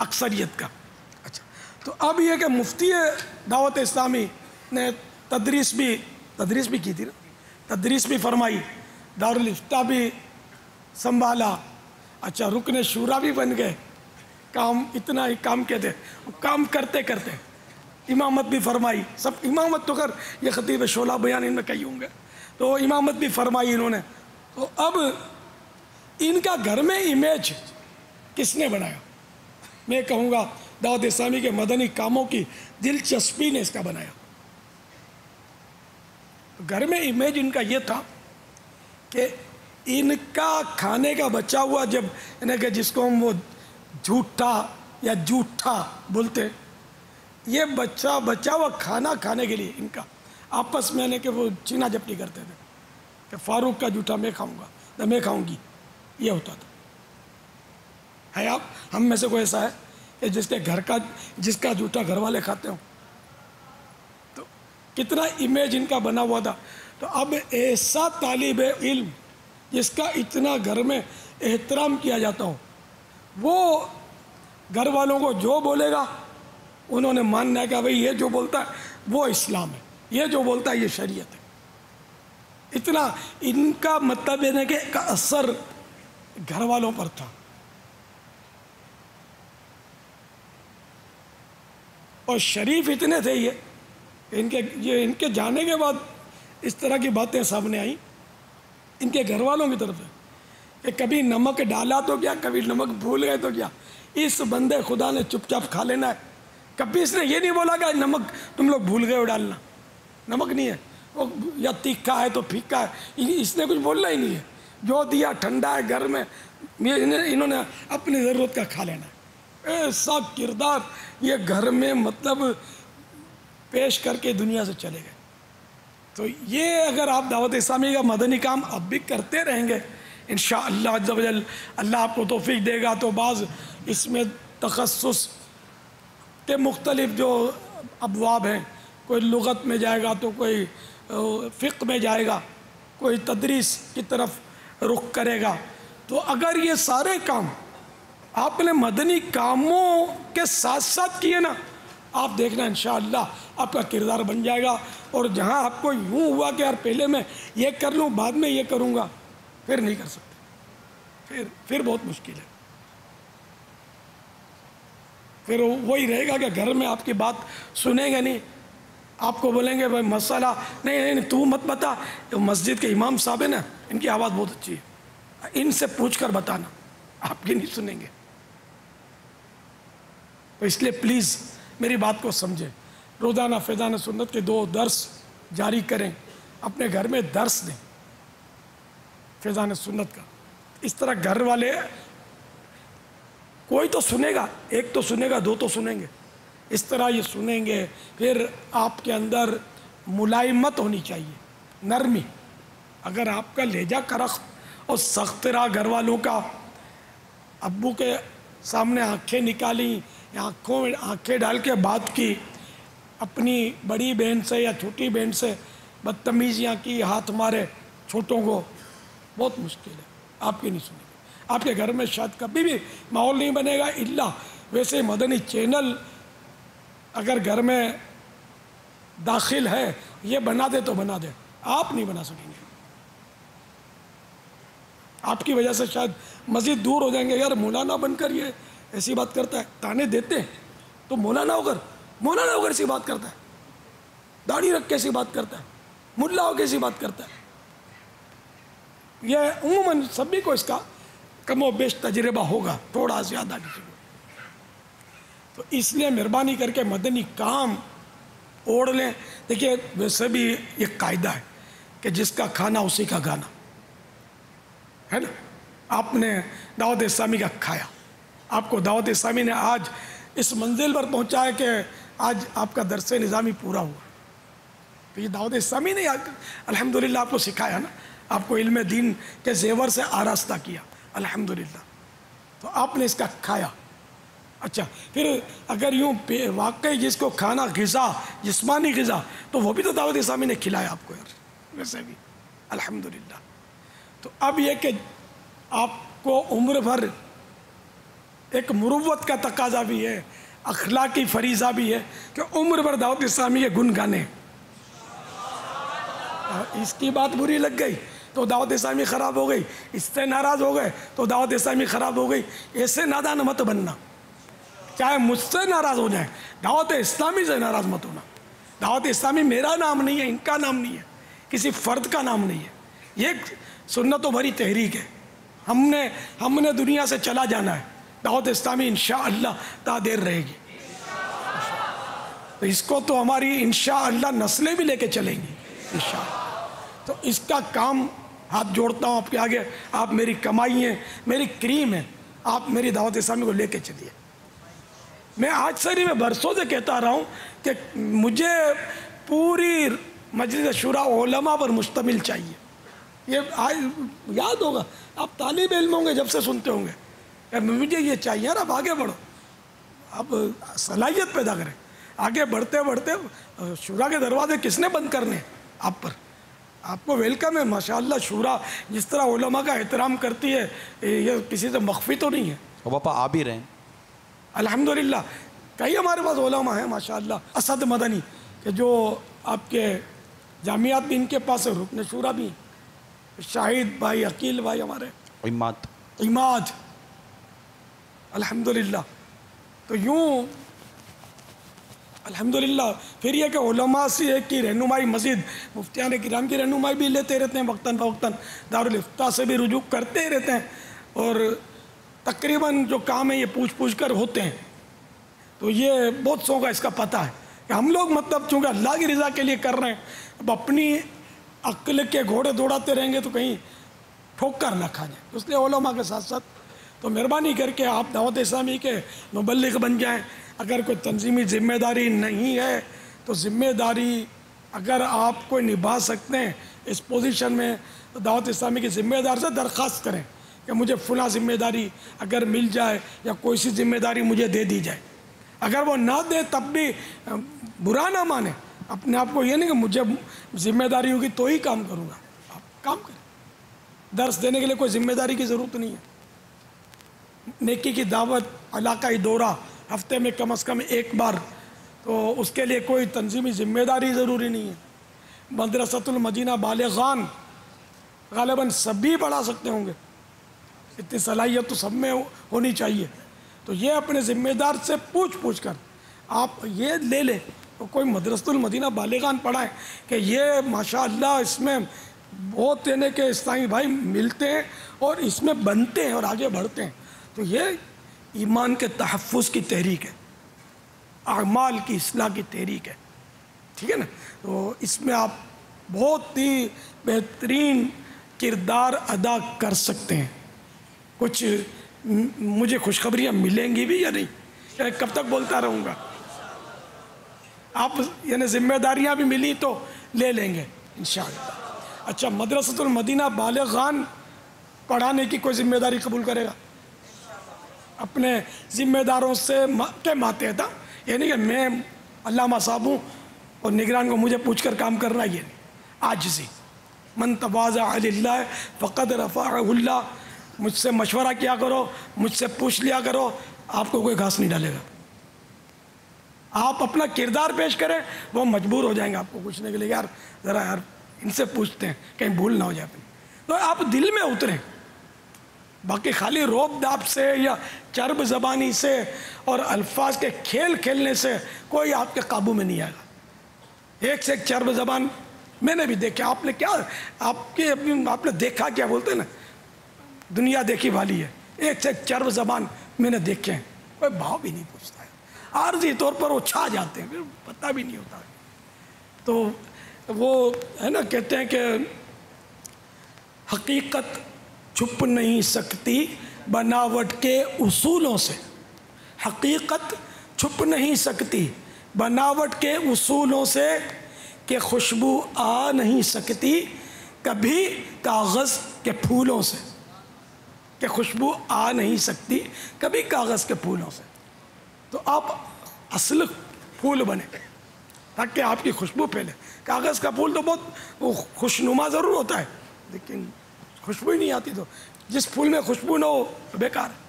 اکثریت کا. اچھا تو اب یہ کہ مفتی دعوت اسلامی نے تدریس بھی کی تھی نا, تدریس بھی فرمائی, دارالفتہ بھی سنبھالا, اچھا رکن شورا بھی بن گئے, کام اتنا ہی کام کہتے, کام کرتے کرتے امامت بھی فرمائی. سب امامت تو کر یہ خطیب شعلہ بیان ان میں کئی ہوں گے, تو امامت بھی فرمائی انہوں نے. تو اب ان کا گھر میں امیج کس نے بنایا؟ میں کہوں گا دعوت اسلامی کے مدنی کاموں کی دلچسپی نے اس کا بنایا. گھر میں امیج ان کا یہ تھا کہ ان کا کھانے کا بچا ہوا, جب انہیں کہ جس کو ہم وہ جھوٹا یا جھوٹا بولتے, یہ بچا ہوا کھانا کھانے کے لیے ان کا آپس میں کہ وہ چینا جپٹی کرتے تھے کہ فاروق کا جھوٹا میں کھاؤں گا نہ میں کھاؤں گی, یہ ہوتا تھا. ہے آپ ہم میں سے کوئی ایسا ہے کہ جس کا جھوٹا گھر والے کھاتے ہوں؟ تو کتنا امیج ان کا بنا ہوا تھا. تو اب ایسا طالب علم جس کا اتنا گھر میں احترام کیا جاتا ہو, وہ گھر والوں کو جو بولے گا انہوں نے ماننا ہے کہ بھئی یہ جو بولتا ہے وہ اسلام ہے, یہ جو بولتا ہے یہ شریعت ہے. اتنا ان کا مطلب ہے کہ کا اثر گھر والوں پر تھا. اور شریف اتنے تھے یہ ان کے جانے کے بعد اس طرح کی باتیں سامنے آئیں ان کے گھر والوں کی طرف سے کہ کبھی نمک ڈالا تو کیا, کبھی نمک بھول گئے تو کیا, اس بندے خدا نے چپ چاپ کھا لینا ہے. کبھی اس نے یہ نہیں بولا کہ نمک تم لوگ بھول گئے ہو ڈالنا, نمک نہیں ہے وہ, یا تیکھا ہے تو پھیکا ہے, اس نے کچھ بولنا ہی نہیں ہے. جو دیا ٹھنڈا ہے گھر میں, انہوں نے اپنی ضرورت کا کھا لینا ہے. ایسا کردار یہ گھر میں مطلب پیش کر کے دنیا سے چلے گئے. تو یہ اگر آپ دعوت اسلامی کا مدنی کام اب بھی کرتے رہیں گے انشاءاللہ عز و جل, اللہ آپ کو توفیق دے گا, تو بعض اس میں تخصص کے مختلف جو ابواب ہیں, کوئی لغت میں جائے گا تو کوئی فقہ میں جائے گا, کوئی تدریس کی طرف رخ کرے گا. تو اگر یہ سارے کام آپ نے مدنی کاموں کے ساتھ ساتھ کیے نا, آپ دیکھنا انشاءاللہ آپ کا کردار بن جائے گا. اور جہاں آپ کو یوں ہوا کہ یار پہلے میں یہ کر لوں بعد میں یہ کروں گا, پھر نہیں کر سکتے, پھر بہت مشکل ہے. پھر وہی رہے گا کہ گھر میں آپ کی بات سنیں گے نہیں, آپ کو بولیں گے بھائی مسئلہ نہیں تو مت بتا, مسجد کے امام صاحب ہیں نا ان کی آواز بہت اچھی ہے, ان سے پوچھ کر بتانا, آپ کی نہیں سنیں گے. تو اس لیے پلیز میری بات کو سمجھیں, روزانہ فیضان سنت کے 2 درس جاری کریں, اپنے گھر میں درس دیں فیضان سنت کا. اس طرح گھر والے کوئی تو سنے گا, ایک تو سنے گا, 2 تو سنیں گے, اس طرح یہ سنیں گے. پھر آپ کے اندر ملائمت ہونی چاہیے, نرمی. اگر آپ کا لہجہ کرخت اور سخت رہا گھر والوں کا, ابو کے سامنے آنکھیں نکالی, آنکھوں میں آنکھیں ڈال کے بات کی, اپنی بڑی بہن سے یا چھوٹی بہن سے بدتمیزیاں کی, ہاتھ مارے چھوٹوں کو, بہت مشکل ہے, آپ کی نہیں سنیں گے. آپ کے گھر میں شاید کبھی بھی ماحول نہیں بنے گا الا ویسے مدنی چینل اگر گھر میں داخل ہے, یہ بنا دے تو بنا دے, آپ نہیں بنا سکیں گے. آپ کی وجہ سے شاید مزید دور ہو جائیں گے. یار مولانا بن کر یہ ایسی بات کرتا ہے, تانے دیتے ہیں تو مولانا ہو کر ایسی بات کرتا ہے, داڑھی رکھ کے ایسی بات کرتا ہے, ملا ہو کے ایسی بات کرتا ہے. یہ عموماً سبھی کو اس کا کم و بیش تجربہ ہوگا, تھوڑا زیادہ کسی کو. تو اس لیے مہربانی کر کے مدنی کام اوڑھ لیں. دیکھیے ویسے بھی ایک قاعدہ ہے کہ جس کا کھانا اسی کا گانا ہے نا. آپ نے دعوت اسلامی کا کھایا, آپ کو دعوت اسلامی نے آج اس منزل پر پہنچا ہے کہ آج آپ کا درس نظامی پورا ہوا. تو یہ دعوت اسلامی نے الحمدللہ آپ کو سکھایا نا, آپ کو علم دین کے زیور سے آراستہ کیا الحمدللہ. تو آپ نے اس کا کھایا. اچھا پھر اگر یوں واقعی جس کو کھانا غذا, جسمانی غذا, تو وہ بھی تو دعوت اسلامی نے کھلایا آپ کو یار, ویسے بھی الحمدللہ. تو اب یہ کہ آپ کو عمر بھر ایک مروت کا تقاضا بھی ہے، اخلاقی فریضہ بھی ہے کہ عمر بھر دعوت اسلامی کے گن گانے. اس کی بات بری لگ گئی تو دعوت اسلامی خراب ہو گئی، اس سے ناراض ہو گئے تو دعوت اسلامی خراب ہو گئی. ایسے نادان مت بننا، چاہے مجھ سے ناراض ہو جائیں، دعوت اسلامی سے ناراض مت ہونا. دعوت اسلامی میرا نام نہیں ہے، ان کا نام نہیں ہے، کسی فرد کا نام نہیں ہے. یہ ایک سنتوں بھری تحریک ہے. ہم نے دنیا سے چلا جانا ہے، دعوت اسلامی انشاءاللہ تا دیر رہے گی. تو اس کو تو ہماری انشاءاللہ نسلیں بھی لے کے چلیں گی انشاءاللہ. تو اس کا کام ہاتھ جوڑتا ہوں آپ کے آگے. آپ میری کمائی ہیں، میری کریم ہیں، آپ میری دعوت اسلامی کو لے کے چلیے. میں آج سے نہیں، میں برسوں سے کہتا آ رہا ہوں کہ مجھے پوری مجلس شورا علماء پر مشتمل چاہیے. یہ یاد ہوگا، آپ طالب علم ہوں گے جب سے سنتے ہوں گے، مجھے یہ چاہیے یار. اب آگے بڑھو، اب صلاحیت پیدا کریں. آگے بڑھتے بڑھتے شورا کے دروازے کس نے بند کرنے آپ پر؟ آپ کو ویلکم ہے ماشاءاللہ. شورا جس طرح علماء کا احترام کرتی ہے یہ کسی سے مخفی تو نہیں ہے. اور پاپا آ بھی رہے ہیں الحمدللہ. کئی ہمارے پاس علماء ہیں ماشاءاللہ. اسد مدنی کہ جو آپ کے جامعات بھی ان کے پاس ہے، رکن شورا بھی ہیں. شاہد بھائی، عقیل بھائی ہمارے، عماد الحمدللہ. تو یوں الحمدللہ. پھر یہ کہ علماء سے کی رہنمائی، مزید مفتیان کرام کی رہنمائی بھی لیتے رہتے ہیں وقتاً فوقتاً، دارالفتہ سے بھی رجوع کرتے رہتے ہیں، اور تقریباً جو کام ہے یہ پوچھ کر ہوتے ہیں. تو یہ بہت سو کا اس کا پتہ ہے کہ ہم لوگ مطلب چونکہ اللہ کی رضا کے لیے کر رہے ہیں، اب اپنی عقل کے گھوڑے دوڑاتے رہیں گے تو کہیں ٹھوکر نہ کھا جائیں. اس لیے علماء کے ساتھ ساتھ تو مہربانی کر کے آپ دعوت اسلامی کے مبلغ بن جائیں. اگر کوئی تنظیمی ذمہ داری نہیں ہے تو ذمہ داری اگر آپ کو نبھا سکتے ہیں اس پوزیشن میں، تو دعوت اسلامی کے ذمہ دار سے درخواست کریں کہ مجھے فلاں ذمہ داری اگر مل جائے یا کوئی سی ذمہ داری مجھے دے دی جائے. اگر وہ نہ دے تب بھی برا نہ مانیں. اپنے آپ کو یہ نہیں کہ مجھے ذمہ داری ہوگی تو ہی کام کروں گا. آپ کام کریں. درس دینے کے لیے کوئی ذمہ داری کی ضرورت نہیں ہے. نیکی کی دعوت، علاقائی دورہ ہفتے میں کم از کم ایک بار، تو اس کے لیے کوئی تنظیمی ذمہ داری ضروری نہیں ہے. مدرسۃ المدینہ بالغان غالباً سبھی پڑھا سکتے ہوں گے، اتنی صلاحیت تو سب میں ہونی چاہیے. تو یہ اپنے ذمہ دار سے پوچھ کر آپ یہ لے لیں، تو کوئی مدرسۃ المدینہ بالغان پڑھائیں کہ یہ ماشاءاللہ اس میں بہت دینے کے اسلامی بھائی ملتے ہیں اور اس میں بنتے ہیں اور آگے بڑھتے ہیں. تو یہ ایمان کے تحفظ کی تحریک ہے، اعمال کی اصلاح کی تحریک ہے. ٹھیک ہے نا؟ تو اس میں آپ بہت ہی بہترین کردار ادا کر سکتے ہیں. کچھ مجھے خوشخبریاں ملیں گی بھی یا نہیں؟ کب تک بولتا رہوں گا؟ آپ یعنی ذمہ داریاں بھی ملی تو لے لیں گے انشاءاللہ. اچھا، مدرسۃ المدینہ بالغان پڑھانے کی کوئی ذمہ داری قبول کرے گا؟ اپنے ذمہ داروں سے کے ماتحت، یعنی کہ میں علامہ صاحب ہوں اور نگران کو مجھے پوچھ کر کام کرنا، یہ نہیں. عاجزی، من تواضع للہ فقد رفعہ اللہ. مجھ سے مشورہ کیا کرو، مجھ سے پوچھ لیا کرو، آپ کو کوئی گھاس نہیں ڈالے گا. آپ اپنا کردار پیش کریں، وہ مجبور ہو جائیں گے آپ کو پوچھنے کے لیے، یار ذرا یار ان سے پوچھتے ہیں کہیں بھول نہ ہو جائے اپنی. تو آپ دل میں اتریں. باقی خالی روب داب سے یا چرب زبانی سے اور الفاظ کے کھیل کھیلنے سے کوئی آپ کے قابو میں نہیں آئے گا. ایک سے ایک چرب زبان میں نے بھی دیکھا. آپ نے کیا آپ نے دیکھا کیا بولتے ہیں نا، دنیا دیکھی والی ہے. ایک سے ایک چرب زبان میں نے دیکھے ہیں، کوئی بھاؤ بھی نہیں پوچھتا ہے، عارضی طور پر وہ چھا جاتے ہیں، پھر پتہ بھی نہیں ہوتا. تو وہ ہے نا، کہتے ہیں کہ حقیقت چھپ نہیں سکتی بناوٹ کے اصولوں سے. حقیقت چھپ نہیں سکتی بناوٹ کے اصولوں سے، کہ خوشبو آ نہیں سکتی کبھی کاغذ کے پھولوں سے. کہ خوشبو آ نہیں سکتی کبھی کاغذ کے پھولوں سے. تو آپ اصل پھول بنے تاکہ آپ کی خوشبو پھیلے. کاغذ کا پھول تو بہت خوشنما ضرور ہوتا ہے لیکن خوشبو ہی نہیں آتی. تو جس پھول میں خوشبو نہ ہو تو بیکار ہے.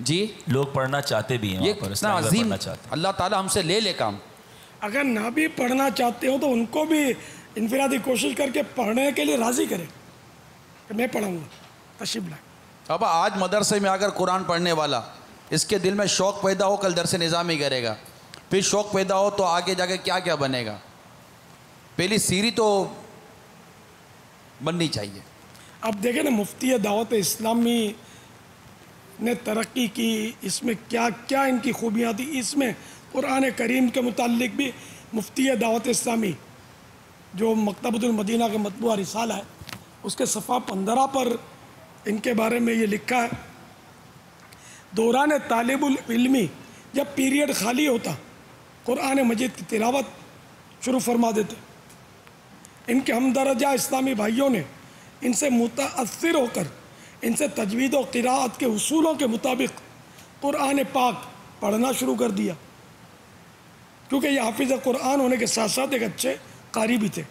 جی لوگ پڑھنا چاہتے بھی ہیں یہ وہاں پر، اتنا اسلامیہ عظیم پڑھنا چاہتے ہیں. اللہ تعالیٰ ہم سے لے لے کام. اگر نہ بھی پڑھنا چاہتے ہو تو ان کو بھی انفرادی کوشش کر کے پڑھنے کے لیے راضی کریں کہ میں پڑھوں گا، تشریف لائیں. اب آج مدرسے میں اگر قرآن پڑھنے والا اس کے دل میں شوق پیدا ہو، کل درس نظامی کرے گا، پھر شوق پیدا ہو تو آگے جا کے کیا کیا بنے گا. پہلی سیڑھی تو بننی چاہیے. اب دیکھیں نا، مفتی دعوت اسلامی نے ترقی کی، اس میں کیا کیا ان کی خوبیاں تھیں. اس میں قرآن کریم کے متعلق بھی مفتی دعوت اسلامی جو مکتبۃ المدینہ کا مطبوعہ رسالہ ہے، اس کے صفحہ 15 پر ان کے بارے میں یہ لکھا ہے: دوران طالب العلمی جب پیریڈ خالی ہوتا، قرآن مجید کی تلاوت شروع فرما دیتے. ان کے ہمدرجہ اسلامی بھائیوں نے ان سے متاثر ہو کر ان سے تجوید و قراءت کے اصولوں کے مطابق قرآن پاک پڑھنا شروع کر دیا، کیونکہ یہ حافظ قرآن ہونے کے ساتھ ساتھ ایک اچھے قاری بھی تھے.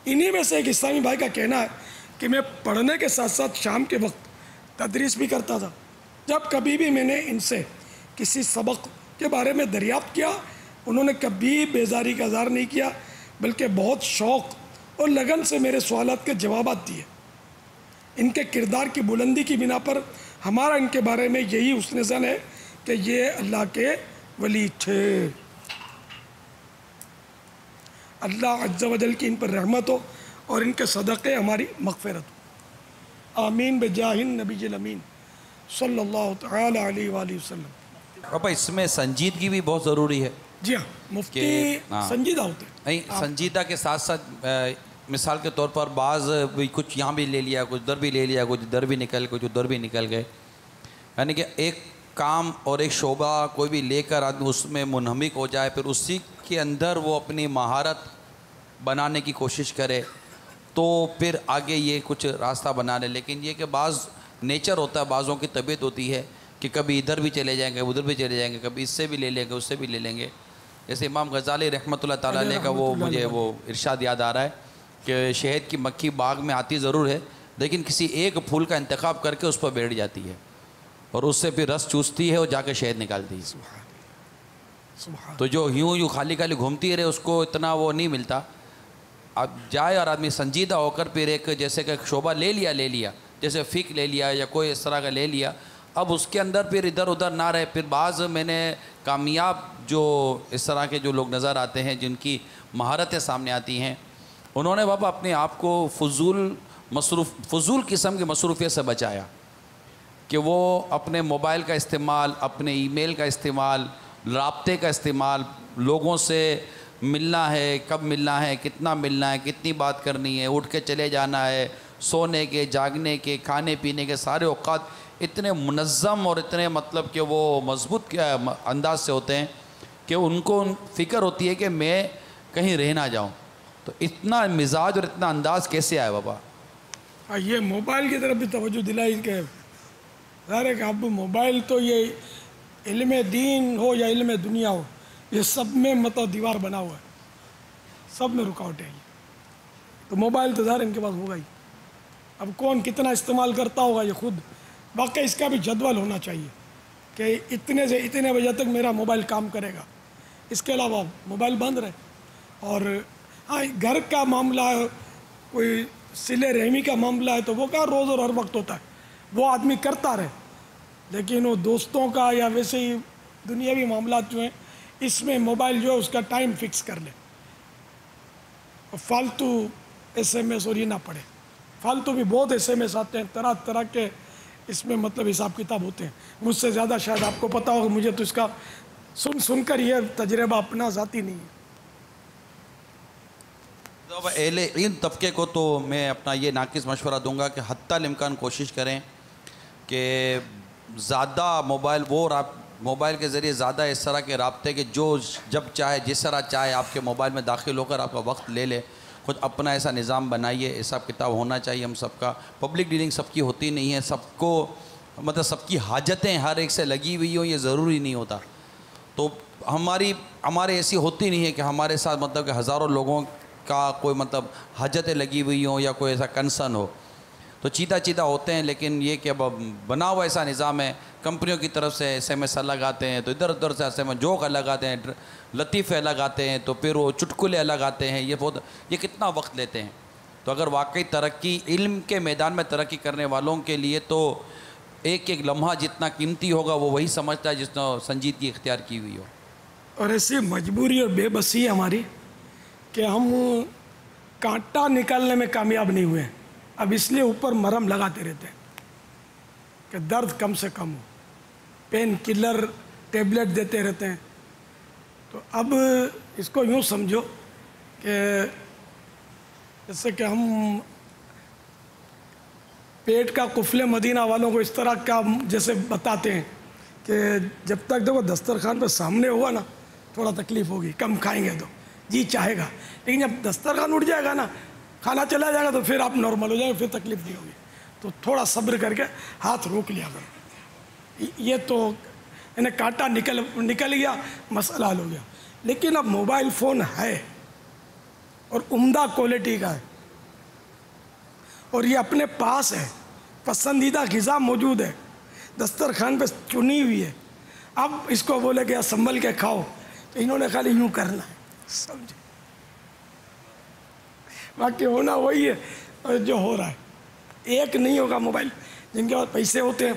انہی میں سے ایک اسلامی بھائی کا کہنا ہے کہ میں پڑھنے کے ساتھ ساتھ شام کے وقت تدریس بھی کرتا تھا. جب کبھی بھی میں نے ان سے کسی سبق کے بارے میں دریافت کیا، انہوں نے کبھی بیزاری کا اظہار نہیں کیا، بلکہ بہت شوق اور لگن سے میرے سوالات کے جوابات دیے. ان کے کردار کی بلندی کی بنا پر ہمارا ان کے بارے میں یہی حسن ظن ہے کہ یہ اللہ کے ولی تھے. اللہ عز و جل کی ان پر رحمت ہو اور ان کے صدقے ہماری مغفرت ہو. آمین بجاہ النبی الامین صلی اللہ تعالی علیہ وآلہ وسلم. پاپا اس میں سنجیدگی بھی بہت ضروری ہے. جی ہاں، مفتی ہاں. سنجیدہ ہوتے ہیں. نہیں، سنجیدہ کے ساتھ ساتھ مثال کے طور پر بعض کچھ یہاں بھی لے لیا، کچھ ادھر بھی لے لیا، کچھ ادھر بھی نکل کچھ ادھر بھی نکل گئے. یعنی کہ ایک کام اور ایک شعبہ کوئی بھی لے کر آدمی اس میں منہمک ہو جائے، پھر اسی کے اندر وہ اپنی مہارت بنانے کی کوشش کرے تو پھر آگے یہ کچھ راستہ بنا لے. لیکن یہ کہ بعض نیچر ہوتا ہے، بعضوں کی طبیعت ہوتی ہے کہ کبھی ادھر بھی چلے جائیں گے، ادھر بھی چلے جائیں گے، کبھی اس سے بھی لے لیں گے، اس سے بھی لے لیں گے. جیسے امام غزالی رحمۃ اللہ تعالیٰ علیہ کا وہ مجھے وہ ارشاد یاد آ رہا ہے کہ شہد کی مکھی باغ میں آتی ضرور ہے، لیکن کسی ایک پھول کا انتخاب کر کے اس پر بیٹھ جاتی ہے اور اس سے پھر رس چوستی ہے اور جا کے شہد نکالتی ہے. تو جو یوں خالی خالی گھومتی رہے اس کو اتنا وہ نہیں ملتا. اب جائے اور آدمی سنجیدہ ہو کر پھر ایک جیسے کہ شعبہ لے لیا جیسے فقہ لے لیا یا کوئی اس طرح کا لے لیا، اب اس کے اندر پھر ادھر ادھر نہ رہے. پھر بعض میں نے کامیاب جو اس طرح کے جو لوگ نظر آتے ہیں جن کی مہارتیں سامنے آتی ہیں، انہوں نے بابا اپنے آپ کو فضول قسم کی مصروفیت سے بچایا کہ وہ اپنے موبائل کا استعمال، اپنے ای میل کا استعمال، رابطے کا استعمال، لوگوں سے ملنا ہے، کب ملنا ہے، کتنا ملنا ہے، کتنی بات کرنی ہے، اٹھ کے چلے جانا ہے، سونے کے، جاگنے کے، کھانے پینے کے سارے اوقات اتنے منظم اور اتنے مطلب کہ وہ مضبوط انداز سے ہوتے ہیں کہ ان کو فکر ہوتی ہے کہ میں کہیں رہ نہ جاؤں. تو اتنا مزاج اور اتنا انداز کیسے آیا بابا؟ یہ موبائل کی طرف بھی توجہ دلائی کہ ظاہر ہے کہ اب موبائل تو یہ علم دین ہو یا علم دنیا ہو، یہ سب میں مطلب دیوار بنا ہوا ہے، سب میں رکاوٹ ہے. تو موبائل تو ظاہر ان کے پاس ہوگا ہی. اب کون کتنا استعمال کرتا ہوگا یہ خود. باقی اس کا بھی جدول ہونا چاہیے کہ اتنے سے اتنے بجے تک میرا موبائل کام کرے گا، اس کے علاوہ موبائل بند رہے. اور ہاں، گھر کا معاملہ ہے، کوئی صلہ رحمی کا معاملہ ہے تو وہ کہاں روز اور ہر وقت ہوتا ہے، وہ آدمی کرتا رہے. لیکن وہ دوستوں کا یا ویسے ہی دنیاوی معاملات جو ہیں، اس میں موبائل جو ہے اس کا ٹائم فکس کر لے، فالتو ایس ایم ایس اور یہ نہ پڑھے. فالتو بھی بہت ایس ایم ایس آتے ہیں، طرح طرح کے اس میں مطلب حساب کتاب ہوتے ہیں. مجھ سے زیادہ شاید آپ کو پتہ ہوگا، مجھے تو اس کا سن کر یہ تجربہ اپنا ذاتی نہیں ہے. اہل علم طبقے کو تو میں اپنا یہ ناقص مشورہ دوں گا کہ حتی الامکان کوشش کریں کہ زیادہ موبائل کے ذریعے زیادہ اس طرح کے رابطے کے جو جب چاہے جس طرح چاہے آپ کے موبائل میں داخل ہو کر آپ کا وقت لے لے. خود اپنا ایسا نظام بنائیے، حساب کتاب ہونا چاہیے ہم سب کا. پبلک ڈیلنگ سب کی ہوتی نہیں ہے، سب کو مطلب سب کی حاجتیں ہر ایک سے لگی ہوئی ہوں، یہ ضروری نہیں ہوتا. تو ہمارے ایسی ہوتی نہیں ہے کہ ہمارے ساتھ مطلب کہ ہزاروں لوگوں کا کوئی مطلب حاجتیں لگی ہوئی ہوں یا کوئی ایسا کنسرن ہو. تو چیدہ چیدہ ہوتے ہیں، لیکن یہ کہ اب بنا ہوا ایسا نظام ہے، کمپنیوں کی طرف سے SMS الگ آتے ہیں، تو ادھر ادھر سے SMS جوک الگ آتے ہیں، لطیفے الگ آتے ہیں، تو پھر وہ چٹکلے الگ آتے ہیں، یہ کتنا وقت لیتے ہیں. تو اگر واقعی ترقی علم کے میدان میں ترقی کرنے والوں کے لیے تو ایک ایک لمحہ جتنا قیمتی ہوگا وہ وہی سمجھتا ہے جس نے سنجیدگی اختیار کی ہوئی ہو. اور ایسی مجبوری اور بے بسی ہے ہماری کہ ہم کانٹا نکالنے میں کامیاب نہیں ہوئے ہیں. اب اس لیے اوپر مرہم لگاتے رہتے ہیں کہ درد کم سے کم ہو، پین کلر ٹیبلٹ دیتے رہتے ہیں. تو اب اس کو یوں سمجھو کہ جیسے کہ ہم پیٹ کا قفل مدینہ والوں کو اس طرح کا جیسے بتاتے ہیں کہ جب تک دیکھو دسترخوان پہ سامنے ہوا نا تھوڑا تکلیف ہوگی، کم کھائیں گے تو جی چاہے گا، لیکن جب دسترخوان اٹھ جائے گا نا، کھانا چلا جائے گا تو پھر آپ نارمل ہو جائیں گے، پھر تکلیف نہیں ہوگی. تو تھوڑا صبر کر کے ہاتھ روک لیا کرو. یہ تو انہیں کانٹا نکل گیا، مسئلہ حل ہو گیا. لیکن اب موبائل فون ہے اور عمدہ کوالٹی کا ہے اور یہ اپنے پاس ہے، پسندیدہ غذا موجود ہے، دسترخوان پہ چنی ہوئی ہے. اب اس کو بولے کہ سنبھل کے کھاؤ تو انہوں نے خالی یوں کرنا ہے، سمجھے. باقی ہونا وہی ہے جو ہو رہا ہے. ایک نہیں ہوگا موبائل. جن کے پاس پیسے ہوتے ہیں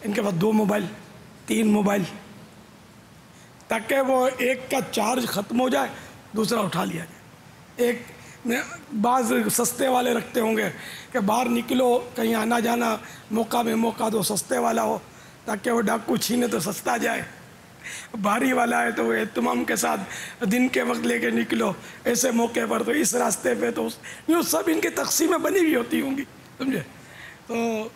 ان کے پاس 2 موبائل 3 موبائل، تاکہ وہ ایک کا چارج ختم ہو جائے دوسرا اٹھا لیا جائے. ایک بعض سستے والے رکھتے ہوں گے کہ باہر نکلو کہیں آنا جانا موقع میں موقع تو سستے والا ہو تاکہ وہ ڈاکو چھینے تو سستا جائے. بھاری والا ہے تو وہ اہتمام کے ساتھ دن کے وقت لے کے نکلو، ایسے موقع پر تو اس راستے پہ تو یوں سب ان کی تقسیمیں بنی ہوئی ہوتی ہوں گی، سمجھے. تو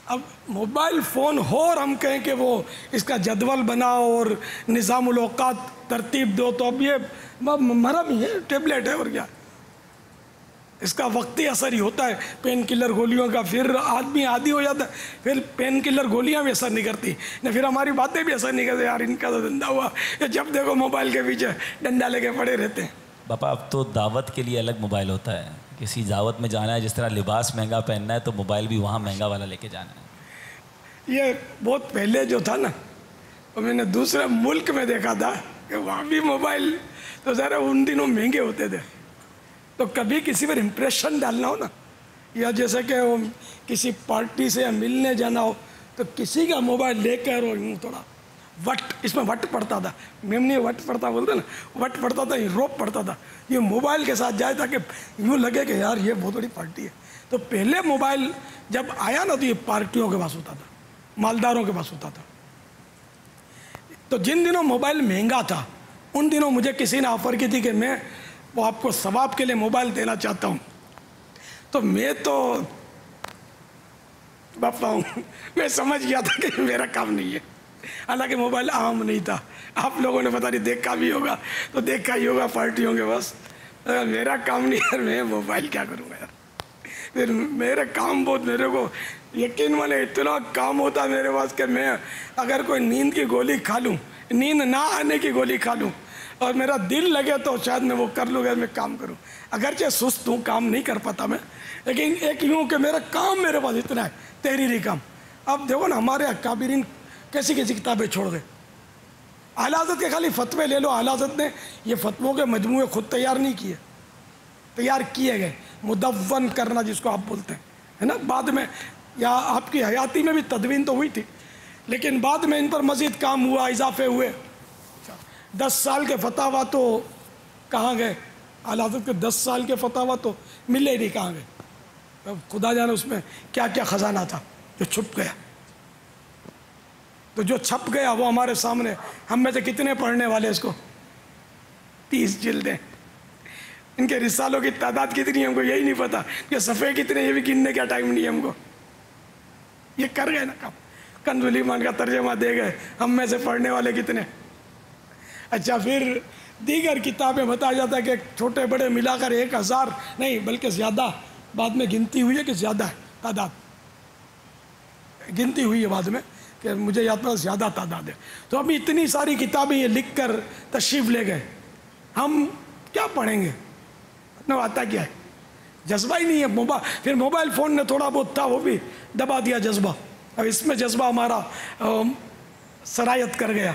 اب موبائل فون ہو اور ہم کہیں کہ وہ اس کا جدول بناؤ اور نظام الاوقات ترتیب دو، تو اب یہ مرم ہی ہے، ٹیبلٹ ہے اور کیا. اس کا وقتی اثر ہی ہوتا ہے پین کلر گولیوں کا، پھر آدمی عادی ہو جاتا ہے، پھر پین کلر گولیاں بھی اثر نہیں کرتی نہ پھر ہماری باتیں بھی اثر نہیں کرتی. یار ان کا تو دھندا ہوا، جب دیکھو موبائل کے پیچھے ڈنڈا لے کے پڑے رہتے ہیں. باپا اب تو دعوت کے لیے الگ موبائل ہوتا ہے، کسی دعوت میں جانا ہے، جس طرح لباس مہنگا پہننا ہے تو موبائل بھی وہاں مہنگا والا لے کے جانا ہے. یہ بہت پہلے جو تھا نا، تو میں نے دوسرے ملک میں دیکھا تھا کہ وہاں بھی موبائل تو ذرا ان دنوں مہنگے ہوتے تھے. تو کبھی کسی پر امپریشن ڈالنا ہو نا، یا جیسے کہ وہ کسی پارٹی سے ملنے جانا ہو تو کسی کا موبائل لے کر تھوڑا وٹ، اس میں وٹ پڑتا تھا، میمنی وٹ پڑتا بولتے نا، وٹ پڑتا تھا، یہ روپ پڑتا تھا، یہ موبائل کے ساتھ جائے تاکہ یوں لگے کہ یار یہ بہت بڑی پارٹی ہے. تو پہلے موبائل جب آیا نا تو یہ پارٹیوں کے پاس ہوتا تھا، مالداروں کے پاس ہوتا تھا. تو جن دنوں موبائل مہنگا تھا ان دنوں مجھے کسی نے آفر کی تھی کہ میں وہ آپ کو ثواب کے لیے موبائل دینا چاہتا ہوں. تو میں تو باپا ہوں، میں سمجھ گیا تھا کہ میرا کام نہیں ہے. حالانکہ موبائل عام نہیں تھا، آپ لوگوں نے پتہ نہیں دیکھا بھی ہوگا تو دیکھا ہی ہوگا پارٹیوں کے پاس. میرا کام نہیں ہے، میں موبائل کیا کروں گا یار. پھر میرے کام بہت، میرے کو یقین مانے اتنا کام ہوتا میرے پاس کہ میں اگر کوئی نیند کی گولی کھا لوں، نیند نہ آنے کی گولی کھا لوں اور میرا دل لگے تو شاید میں وہ کر لوں گا، میں کام کروں. اگرچہ سست ہوں، کام نہیں کر پاتا میں، لیکن ایک یوں کہ میرا کام میرے پاس اتنا ہے، تحریری کام. اب دیکھو نا ہمارے اکابرین کیسی کیسی کتابیں چھوڑ گئے. اعلیٰ حضرت کے خالی فتوے لے لو، اعلیٰ حضرت نے یہ فتووں کے مجموعے خود تیار نہیں کیے، تیار کیے گئے. مدون کرنا جس کو آپ بولتے ہیں، ہے نا. بعد میں یا آپ کی حیاتی میں بھی تدوین تو ہوئی تھی، لیکن بعد میں ان پر مزید کام ہوا، اضافے ہوئے. 10 سال کے فتاوا تو کہاں گئے؟ اعلیٰ حضرت کے 10 سال کے فتاوا تو ملے ہی نہیں، کہاں گئے؟ خدا جانے اس میں کیا کیا خزانہ تھا جو چھپ گیا. تو جو چھپ گیا وہ ہمارے سامنے، ہم میں سے کتنے پڑھنے والے اس کو؟ 30 جلدیں. ان کے رسالوں کی تعداد کتنی ہے ہم کو یہی نہیں پتا، کہ صفحے کتنے یہ بھی گننے کا ٹائم نہیں ہے ہم کو. یہ کر گئے نا کام. کنز الایمان کا ترجمہ دے گئے، ہم میں سے پڑھنے والے کتنے؟ اچھا پھر دیگر کتابیں بتایا جاتا ہے کہ چھوٹے بڑے ملا کر 1000 نہیں بلکہ زیادہ، بعد میں گنتی ہوئی ہے کہ زیادہ ہے تعداد، گنتی ہوئی ہے بعد میں کہ مجھے یاد پڑا زیادہ تعداد ہے. تو ابھی اتنی ساری کتابیں یہ لکھ کر تشریف لے گئے، ہم کیا پڑھیں گے؟ نہ آتا کیا ہے؟ جذبہ ہی نہیں ہے. پھر موبائل فون نے تھوڑا بہت تھا وہ بھی دبا دیا جذبہ. اب اس میں جذبہ ہمارا سرایت کر گیا.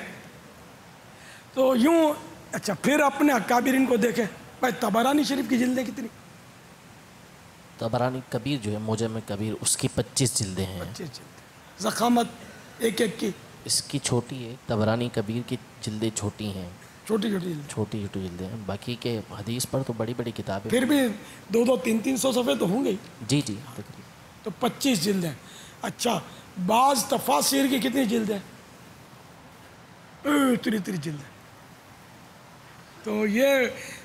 تو یوں اچھا پھر اپنے اکابرین کو دیکھیں. بھائی طبرانی شریف کی جلدیں کتنی؟ طبرانی کبیر جو ہے موجم کبیر اس کی 25 جلدیں ہیں. 25 جلدیں. زخامت ایک ایک کی اس کی چھوٹی ہے. طبرانی کبیر کی جلدیں چھوٹی ہیں, چھوٹی چھوٹی جلدیں. چھوٹی چھوٹی جلدیں ہیں. باقی کے حدیث پر تو بڑی بڑی کتابیں پھر بھی 200-300 صفحے تو ہوں گے ہی. جی جی تقریباً. تو 25 جلدیں. اچھا بعض تفاسیر کی کتنی جلدیں؟ اتنی جلدیں. تو یہ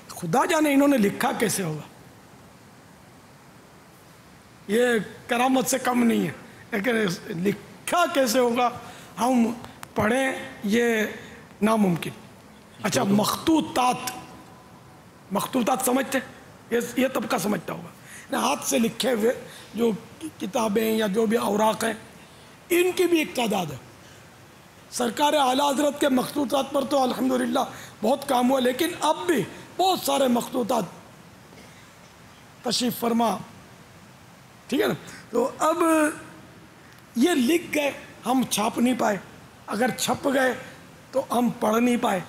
خدا جانے انہوں نے لکھا کیسے ہوگا. یہ کرامت سے کم نہیں ہے, لیکن لکھا کیسے ہوگا ہم پڑھیں یہ ناممکن. اچھا مخطوطات سمجھتے یہ طبقہ سمجھتا ہوگا. ہاتھ سے لکھے ہوئے جو کتابیں یا جو بھی اوراق ہیں ان کی بھی ایک تعداد ہے. سرکار اعلیٰ حضرت کے مخطوطات پر تو الحمدللہ بہت کام ہوا, لیکن اب بھی بہت سارے مخطوطات تشریف فرما. ٹھیک ہے نا. تو اب یہ لکھ گئے, ہم چھاپ نہیں پائے. اگر چھپ گئے تو ہم پڑھ نہیں پائے.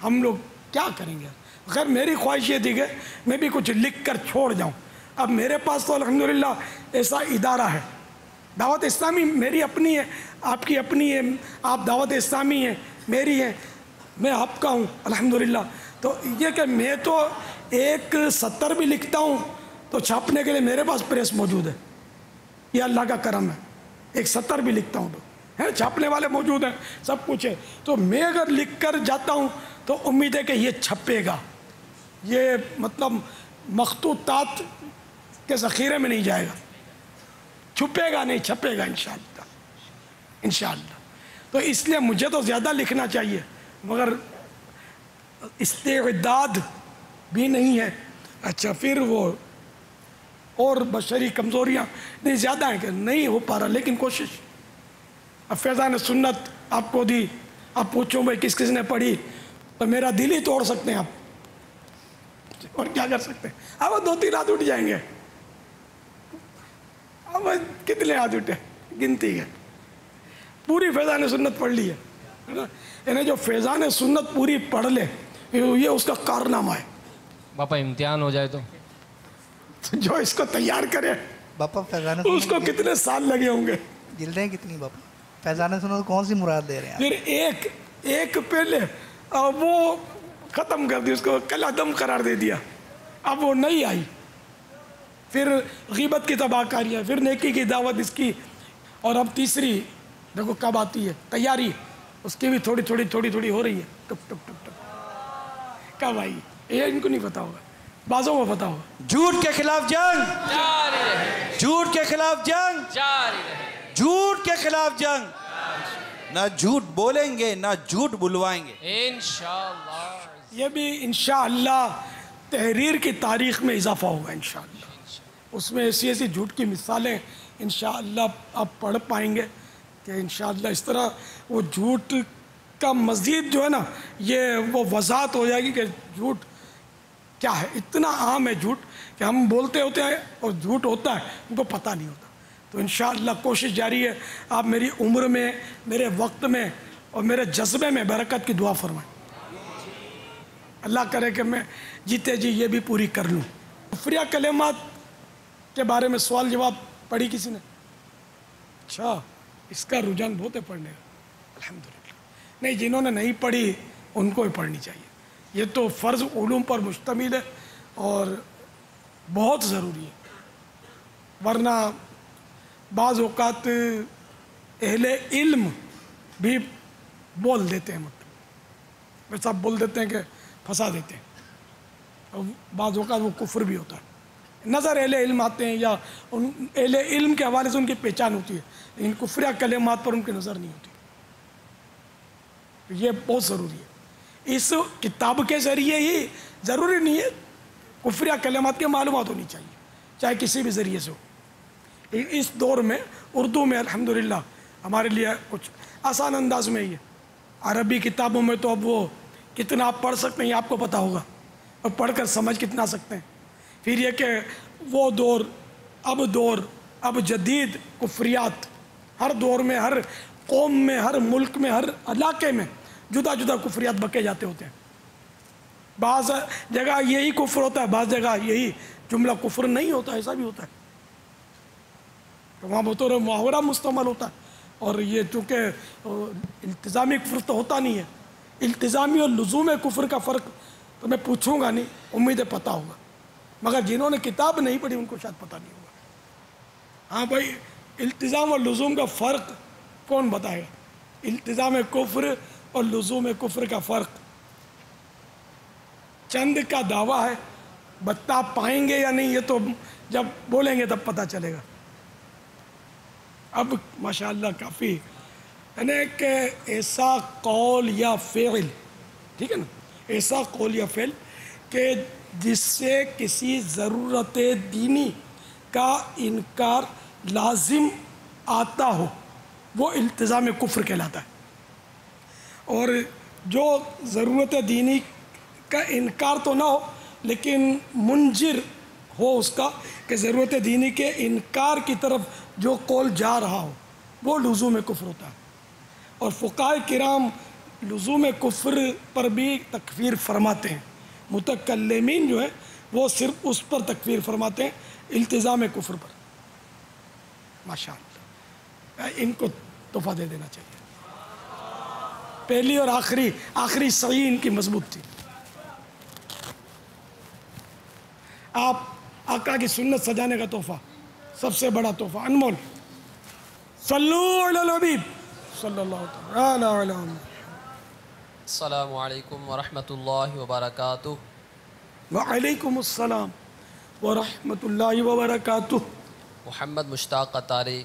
ہم لوگ کیا کریں گے؟ خیر میری خواہش یہ تھی کہ میں بھی کچھ لکھ کر چھوڑ جاؤں. اب میرے پاس تو الحمدللہ ایسا ادارہ ہے. دعوت اسلامی میری اپنی ہے, آپ کی اپنی ہے. آپ دعوت اسلامی ہے, میری ہے, میں آپ کا ہوں الحمدللہ. تو یہ کہ میں تو ایک 70 بھی لکھتا ہوں تو چھاپنے کے لیے میرے پاس پریس موجود ہے. یہ اللہ کا کرم ہے. ایک 70 بھی لکھتا ہوں تو ہے, چھاپنے والے موجود ہیں, سب کچھ ہے. تو میں اگر لکھ کر جاتا ہوں تو امید ہے کہ یہ چھپے گا. یہ مطلب مخطوطات کے ذخیرے میں نہیں جائے گا, چھپے گا نہیں, چھپے گا انشاءاللہ انشاءاللہ. تو اس لیے مجھے تو زیادہ لکھنا چاہیے مگر استعداد بھی نہیں ہے. اچھا پھر وہ اور بشری کمزوریاں نہیں زیادہ ہیں کہ نہیں ہو پا رہا, لیکن کوشش. اب فیضان سنت آپ کو دی, آپ پوچھو بھائی کس کس نے پڑھی تو میرا دل ہی توڑ سکتے ہیں آپ, اور کیا کر سکتے ہیں. اب 2-3 ہاتھ اٹھ جائیں گے. اب کتنے ہاتھ اٹھے گنتی ہے. پوری فیضان سنت پڑھ لی ہے. یعنی جو فیضان سنت پوری پڑھ لے یہ اس کا کارنامہ ہے. باپا امتحان ہو جائے تو جو اس کو تیار کرے باپا فیضان اس کو کتنے سال لگے ہوں گے. جلدیں کتنی باپا فیضان سنت کون سی مراد دے رہے ہیں؟ پھر ایک پہلے وہ ختم کر دی, اس کو کل عدم قرار دے دیا. اب وہ نہیں آئی. پھر غیبت کی تباہ کاریاں, پھر نیکی کی دعوت اس کی, اور اب تیسری دیکھو کب آتی ہے تیاری, اس کی بھی تھوڑی تھوڑی ہو رہی ہے. ٹک ٹک ٹک ٹک کب آئی یہ ان کو نہیں پتا ہوگا, بعضوں کو پتا ہوگا. جھوٹ کے خلاف جنگ جاری رہے, جھوٹ کے خلاف جنگ جاری رہے. جھوٹ کے خلاف جنگ. نہ جھوٹ بولیں گے نہ جھوٹ بلوائیں گے انشاءاللہ. یہ بھی انشاءاللہ تحریر کی تاریخ میں اضافہ ہوگا انشاءاللہ. اس میں ایسی جھوٹ کی مثالیں انشاءاللہ آپ پڑھ پائیں گے کہ انشاءاللہ اس طرح وہ جھوٹ کا مزید جو ہے نا یہ وہ وضاحت ہو جائے گی کہ جھوٹ کیا ہے. اتنا عام ہے جھوٹ کہ ہم بولتے ہوتے ہیں اور جھوٹ ہوتا ہے ان کو پتہ نہیں ہوتا. تو انشاءاللہ کوشش جاری ہے. آپ میری عمر میں, میرے وقت میں اور میرے جذبے میں برکت کی دعا فرمائیں. اللہ کرے کہ میں جیتے جی یہ بھی پوری کر لوں. کفریہ کلمات کے بارے میں سوال جواب پڑھی کسی نے؟ اچھا اس کا رجحان بہت ہے پڑھنے کا الحمدللہ. نہیں جنہوں نے نہیں پڑھی ان کو ہی پڑھنی چاہیے. یہ تو فرض علوم پر مشتمل ہے اور بہت ضروری ہے. ورنہ بعض اوقات اہل علم بھی بول دیتے ہیں, مطلب ویسا بول دیتے ہیں کہ پھنسا دیتے ہیں. اور بعض اوقات وہ کفر بھی ہوتا ہے. نظر اہل علم آتے ہیں یا اہل علم کے حوالے سے ان کی پہچان ہوتی ہے, لیکن کفریہ کلمات پر ان کی نظر نہیں ہوتی. یہ بہت ضروری ہے. اس کتاب کے ذریعے ہی ضروری نہیں ہے کفریہ کلمات کی معلومات ہونی چاہیے, چاہے کسی بھی ذریعے سے ہو. اس دور میں اردو میں الحمدللہ ہمارے لیے کچھ آسان انداز میں ہی ہے. عربی کتابوں میں تو اب وہ کتنا آپ پڑھ سکتے ہیں آپ کو پتہ ہوگا, اور پڑھ کر سمجھ کتنا سکتے ہیں. پھر یہ کہ وہ دور اب جدید کفریات، ہر دور میں، ہر قوم میں، ہر ملک میں، ہر علاقے میں جدا جدا کفریات بکے جاتے ہوتے ہیں. بعض جگہ یہی کفر ہوتا ہے، بعض جگہ یہی جملہ کفر نہیں ہوتا، ایسا بھی ہوتا ہے. وہاں بطور محاورہ مستعمل ہوتا ہے. اور یہ چونکہ التزامی کفر تو ہوتا نہیں ہے. التزامی اور لزوم کفر کا فرق تو میں پوچھوں گا نہیں، امید ہے پتہ ہوگا، مگر جنہوں نے کتاب نہیں پڑھی ان کو شاید پتہ نہیں ہوگا. ہاں بھائی، التزام اور لزوم کا فرق کون بتائے گا؟ التزام کفر اور لزوم کفر کا فرق چند کا دعویٰ ہے، بتا پائیں گے یا نہیں یہ تو جب بولیں گے تب پتہ چلے گا. اب ماشاءاللہ کافی یعنی کہ ایسا قول یا فعل، ٹھیک ہے نا، ایسا قول یا فعل کہ جس سے کسی ضرورت دینی کا انکار لازم آتا ہو، وہ التزام کفر کہلاتا ہے. اور جو ضرورت دینی کا انکار تو نہ ہو لیکن منجر ہو اس کا کہ ضرورت دینی کے انکار کی طرف جو قول جا رہا ہو، وہ لزوم کفر ہوتا ہے. اور فقہاء کرام لزوم کفر پر بھی تکفیر فرماتے ہیں. متکلمین جو ہیں وہ صرف اس پر تکفیر فرماتے ہیں، التزام کفر پر. ماشاءاللہ ان کو تحفہ دے دینا چاہیے. پہلی اور آخری صحیح ان کی مضبوط تھی. آپ آقا کی سنت سجانے کا تحفہ، سب سے بڑا تحفہ، انمول. صلو علی الحبیب صلی اللہ تعالی علی محمد. السلام علیکم ورحمۃ اللہ وبرکاتہ. وعلیکم السلام ورحمۃ اللہ وبرکاتہ. محمد مشتاق قطاری،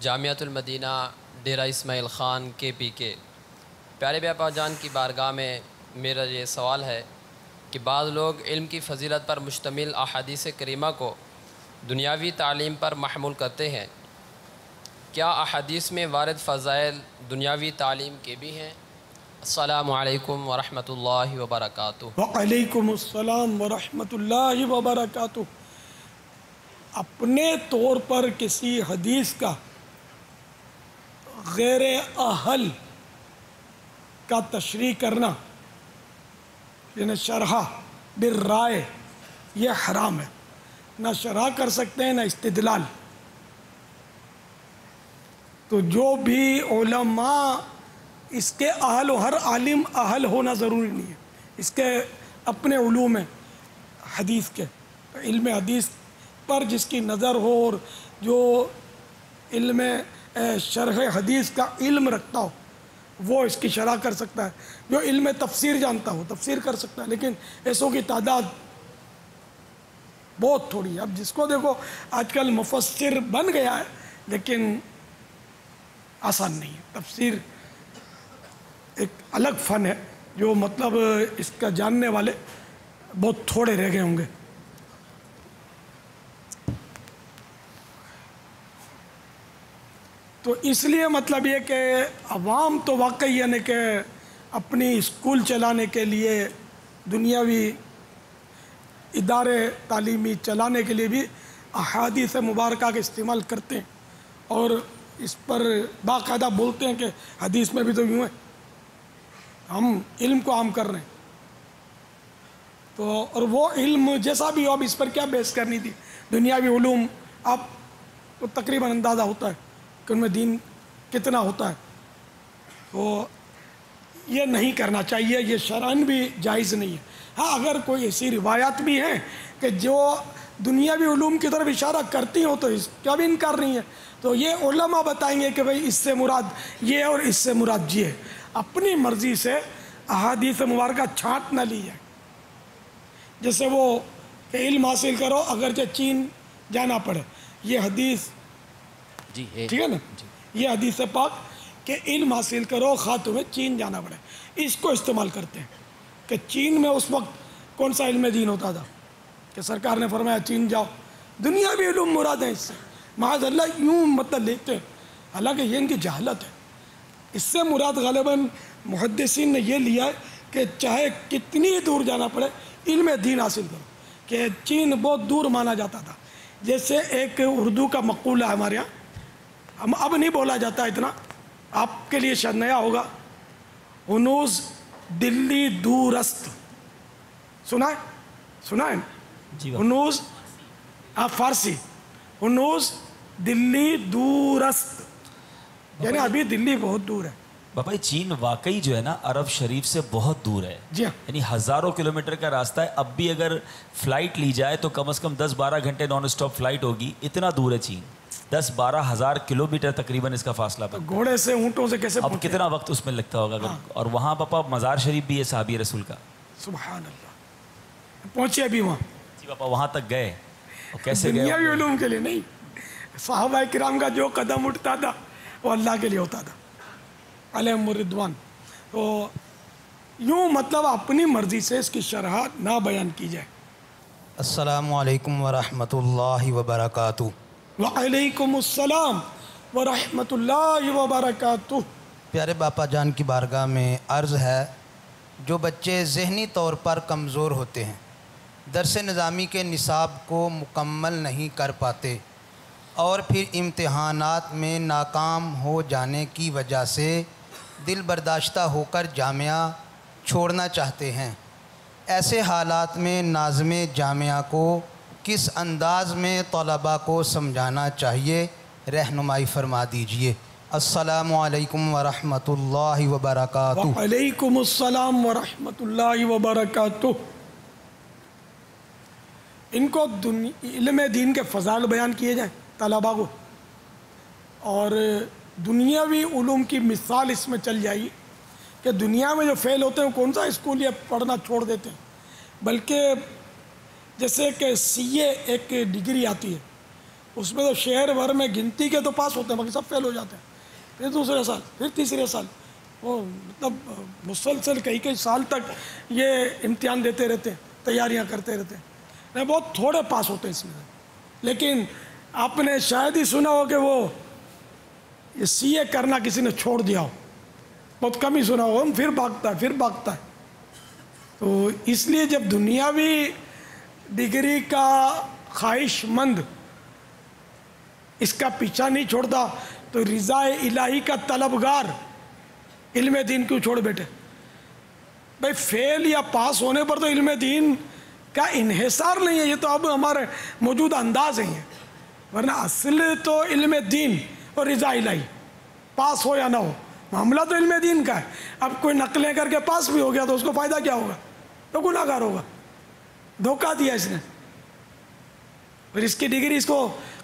جامعۃ المدینہ، ڈیرہ اسماعیل خان، KPK. پیارے باپا جان کی بارگاہ میں میرا یہ سوال ہے کہ بعض لوگ علم کی فضیلت پر مشتمل احادیث کریمہ کو دنیاوی تعلیم پر محمول کرتے ہیں. کیا احادیث میں وارد فضائل دنیاوی تعلیم کے بھی ہیں؟ السلام علیکم ورحمۃ اللہ وبرکاتہ. وعلیکم السلام ورحمۃ اللہ وبرکاتہ. اپنے طور پر کسی حدیث کا غیر اہل کا تشریح کرنا، یعنی شرح بالرائے، یہ حرام ہے. نہ شرح کر سکتے ہیں نہ استدلال. تو جو بھی علماء اس کے اہل، و ہر عالم اہل ہونا ضروری نہیں ہے، اس کے اپنے علوم ہیں حدیث کے، علم حدیث پر جس کی نظر ہو اور جو علم شرح حدیث کا علم رکھتا ہو وہ اس کی شرح کر سکتا ہے. جو علم تفسیر جانتا ہو تفسیر کر سکتا ہے، لیکن ایسوں کی تعداد بہت تھوڑی ہے. اب جس کو دیکھو آج کل مفسر بن گیا ہے، لیکن آسان نہیں ہے. تفسیر ایک الگ فن ہے جو مطلب اس کا جاننے والے بہت تھوڑے رہ گئے ہوں گے. تو اس لیے مطلب یہ کہ عوام تو واقعی یعنی کہ اپنی اسکول چلانے کے لیے، دنیاوی ادارے تعلیمی چلانے کے لیے بھی احادیث مبارکہ کا استعمال کرتے ہیں اور اس پر باقاعدہ بولتے ہیں کہ حدیث میں بھی تو یوں ہے، ہم علم کو عام کر رہے ہیں. تو اور وہ علم جیسا بھی ہو، اب اس پر کیا بحث کرنی تھی. دنیاوی علوم آپ کو تقریباً اندازہ ہوتا ہے کہ ان میں دین کتنا ہوتا ہے. تو یہ نہیں کرنا چاہیے، یہ شرعاً بھی جائز نہیں ہے. ہاں اگر کوئی ایسی روایات بھی ہیں کہ جو دنیاوی علوم کی طرف اشارہ کرتی ہوں تو اس کا بھی انکار نہیں ہے، تو یہ علماء بتائیں گے کہ بھئی اس سے مراد یہ اور اس سے مراد یہ ہے. اپنی مرضی سے احادیث مبارکہ چھانٹ نہ لی جائے. جیسے وہ کہ علم حاصل کرو اگرچہ چین جانا پڑے، یہ حدیث جی ہے، ٹھیک ہے نا، یہ حدیث پاک کہ علم حاصل کرو خواہ تمہیں چین جانا پڑے، اس کو استعمال کرتے ہیں کہ چین میں اس وقت کون سا علم دین ہوتا تھا کہ سرکار نے فرمایا چین جاؤ. دنیاوی علوم مراد ہیں اس سے، معاذ اللہ یوں مطلب لیتے ہیں، حالانکہ یہ ان کی جہالت ہے. اس سے مراد غالباً محدثین نے یہ لیا ہے کہ چاہے کتنی دور جانا پڑے علم دین حاصل کرو، کہ چین بہت دور مانا جاتا تھا. جیسے ایک اردو کا مقولہ ہے ہمارے یہاں, ہم اب نہیں بولا جاتا اتنا, آپ کے لیے شاید نیا ہوگا. ہنوز دلی دورست, سنا ہے جی ہنوز, فارسی, ہنوز دلی دورست, یعنی ابھی دلی بہت دور ہے. باپا چین واقعی جو ہے نا عرب شریف سے بہت دور ہے. جی ہاں, یعنی ہزاروں کلومیٹر کا راستہ ہے. اب بھی اگر فلائٹ لی جائے تو کم از کم 10-12 گھنٹے نان اسٹاپ فلائٹ ہوگی. اتنا دور ہے چین, 10-12 ہزار کلومیٹر تقریباً اس کا فاصلہ بنتا ہے. گھوڑے سے اونٹوں سے کیسے اب کتنا وقت اس میں لگتا ہوگا اگر. اور وہاں پاپا مزار شریف بھی ہے صحابی رسول کا. سبحان اللہ, پہنچے ابھی وہاں. جی پاپا وہاں تک گئے, اور کیسے گئے؟ دنیاوی علوم کے لیے نہیں, صحابہ کرام کا جو قدم اٹھتا تھا وہ اللہ کے لیے ہوتا تھا علیہم الرضوان. تو یوں مطلب اپنی مرضی سے اس کی شرح نہ بیان کی جائے. السلام علیکم ورحمۃ اللہ وبرکاتہ. وعلیکم السلام ورحمۃ اللہ وبرکاتہ. پیارے باپا جان کی بارگاہ میں عرض ہے, جو بچے ذہنی طور پر کمزور ہوتے ہیں, درس نظامی کے نصاب کو مکمل نہیں کر پاتے, اور پھر امتحانات میں ناکام ہو جانے کی وجہ سے دل برداشتہ ہو کر جامعہ چھوڑنا چاہتے ہیں, ایسے حالات میں ناظم جامعہ کو کس انداز میں طلباء کو سمجھانا چاہیے, رہنمائی فرما دیجئے. السلام علیکم ورحمۃ اللہ وبرکاتہ. وعلیکم السلام ورحمۃ اللہ وبرکاتہ. ان کو علم دین کے فضائل بیان کیے جائیں طلباء کو, اور دنیاوی علوم کی مثال اس میں چل جائے گی کہ دنیا میں جو فیل ہوتے ہیں کون سا اسکول یہ پڑھنا چھوڑ دیتے ہیں, بلکہ جیسے کہ سی اے ایک ڈگری آتی ہے, اس میں تو شہر بھر میں گنتی کے تو پاس ہوتے ہیں, باقی سب فیل ہو جاتے ہیں. پھر دوسرے سال, پھر تیسرے سال, وہ مطلب مسلسل کئی سال تک یہ امتحان دیتے رہتے ہیں, تیاریاں کرتے رہتے ہیں. بہت تھوڑے پاس ہوتے ہیں اس میں. لیکن آپ نے شاید ہی سنا ہو کہ وہ یہ سی اے کرنا کسی نے چھوڑ دیا ہو, بہت کم ہی سنا ہو, پھر بھاگتا ہے. تو اس لیے جب دنیاوی ڈگری کا خواہش مند اس کا پیچھا نہیں چھوڑتا تو رضا الہی کا طلبگار علم دین کیوں چھوڑ بیٹھے؟ بھائی فیل یا پاس ہونے پر تو علم دین کا انحصار نہیں ہے, یہ تو اب ہمارے موجودہ انداز ہیں, ورنہ اصل تو علم دین اور رضا الہی, پاس ہو یا نہ ہو معاملہ تو علم دین کا ہے. اب کوئی نقلیں کر کے پاس بھی ہو گیا تو اس کو فائدہ کیا ہوگا؟ تو گناہ گار ہوگا, دھوکہ دیا اس نے. پھر اس کی ڈگری اس کو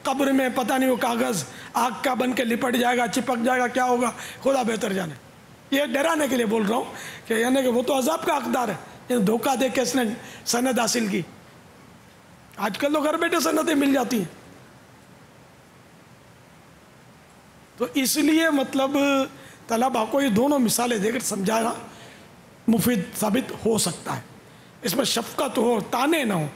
قبر میں پتہ نہیں وہ کاغذ آگ کا بن کے لپٹ جائے گا, چپک جائے گا, کیا ہوگا خدا بہتر جانے. یہ ڈرانے کے لیے بول رہا ہوں کہ یعنی کہ وہ تو عذاب کا حقدار ہے, دھوکہ دے کے اس نے سند حاصل کی. آج کل تو گھر بیٹھے سندیں مل جاتی ہیں. تو اس لیے مطلب طلباء کو یہ دونوں مثالیں دے کر سمجھانا مفید ثابت ہو سکتا ہے. اس میں شفقت ہو, تانے نہ ہو,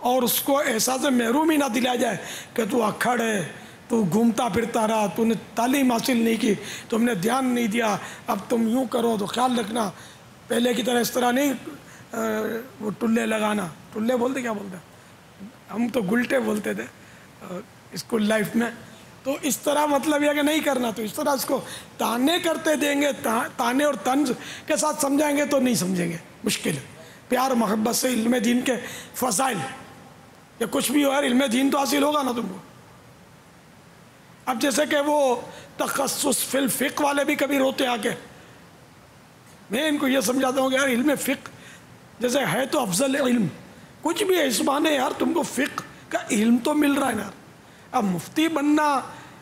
اور اس کو احساس محرومی نہ دلایا جائے کہ تو اکھڑ ہے, تو گھومتا پھرتا رہا, تو نے تعلیم حاصل نہیں کی, تم نے دھیان نہیں دیا, اب تم یوں کرو. تو خیال رکھنا پہلے کی طرح اس طرح نہیں وہ ٹلے لگانا. ٹلے بولتے کیا بولتے ہیں ہم تو گلٹے بولتے تھے اسکول لائف میں. تو اس طرح مطلب یہ کہ نہیں کرنا. تو اس طرح اس کو تانے کرتے دیں گے, تانے اور طنز کے ساتھ سمجھائیں گے تو نہیں سمجھیں گے, مشکل ہے. پیار محبت سے علم دین کے فضائل یا کچھ بھی ہو یار, علم دین تو حاصل ہوگا نا تم کو. اب جیسے کہ وہ تخصص فی الفقہ والے بھی کبھی روتے آ کے, میں ان کو یہ سمجھاتا ہوں کہ یار علم فقہ جیسے ہے تو افضل علم, کچھ بھی ہے اس بہانے یار تم کو فقہ کا علم تو مل رہا ہے نا. اب مفتی بننا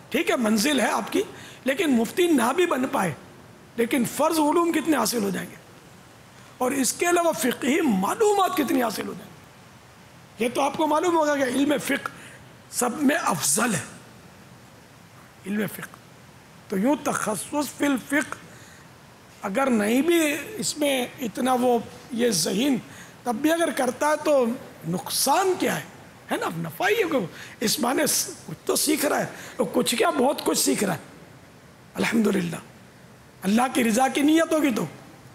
ٹھیک ہے منزل ہے آپ کی, لیکن مفتی نہ بھی بن پائے لیکن فرض علوم کتنے حاصل ہو جائیں گے, اور اس کے علاوہ فقہی معلومات کتنی حاصل ہو جائیں گے. یہ تو آپ کو معلوم ہوگا کہ علم فقہ سب میں افضل ہے, علم فقہ. تو یوں تخصص فی الفقہ اگر نہیں بھی اس میں اتنا وہ یہ ذہین, تب بھی اگر کرتا ہے تو نقصان کیا ہے نا, نفع ہی ہے. اس معنی کچھ تو سیکھ رہا ہے, اور کچھ کیا بہت کچھ سیکھ رہا ہے الحمدللہ. اللہ کی رضا کی نیت ہوگی تو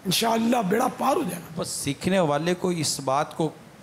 انشاءاللہ بیڑا پار ہو جائے گا. بس سیکھنے والے کو اس بات کو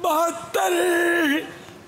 72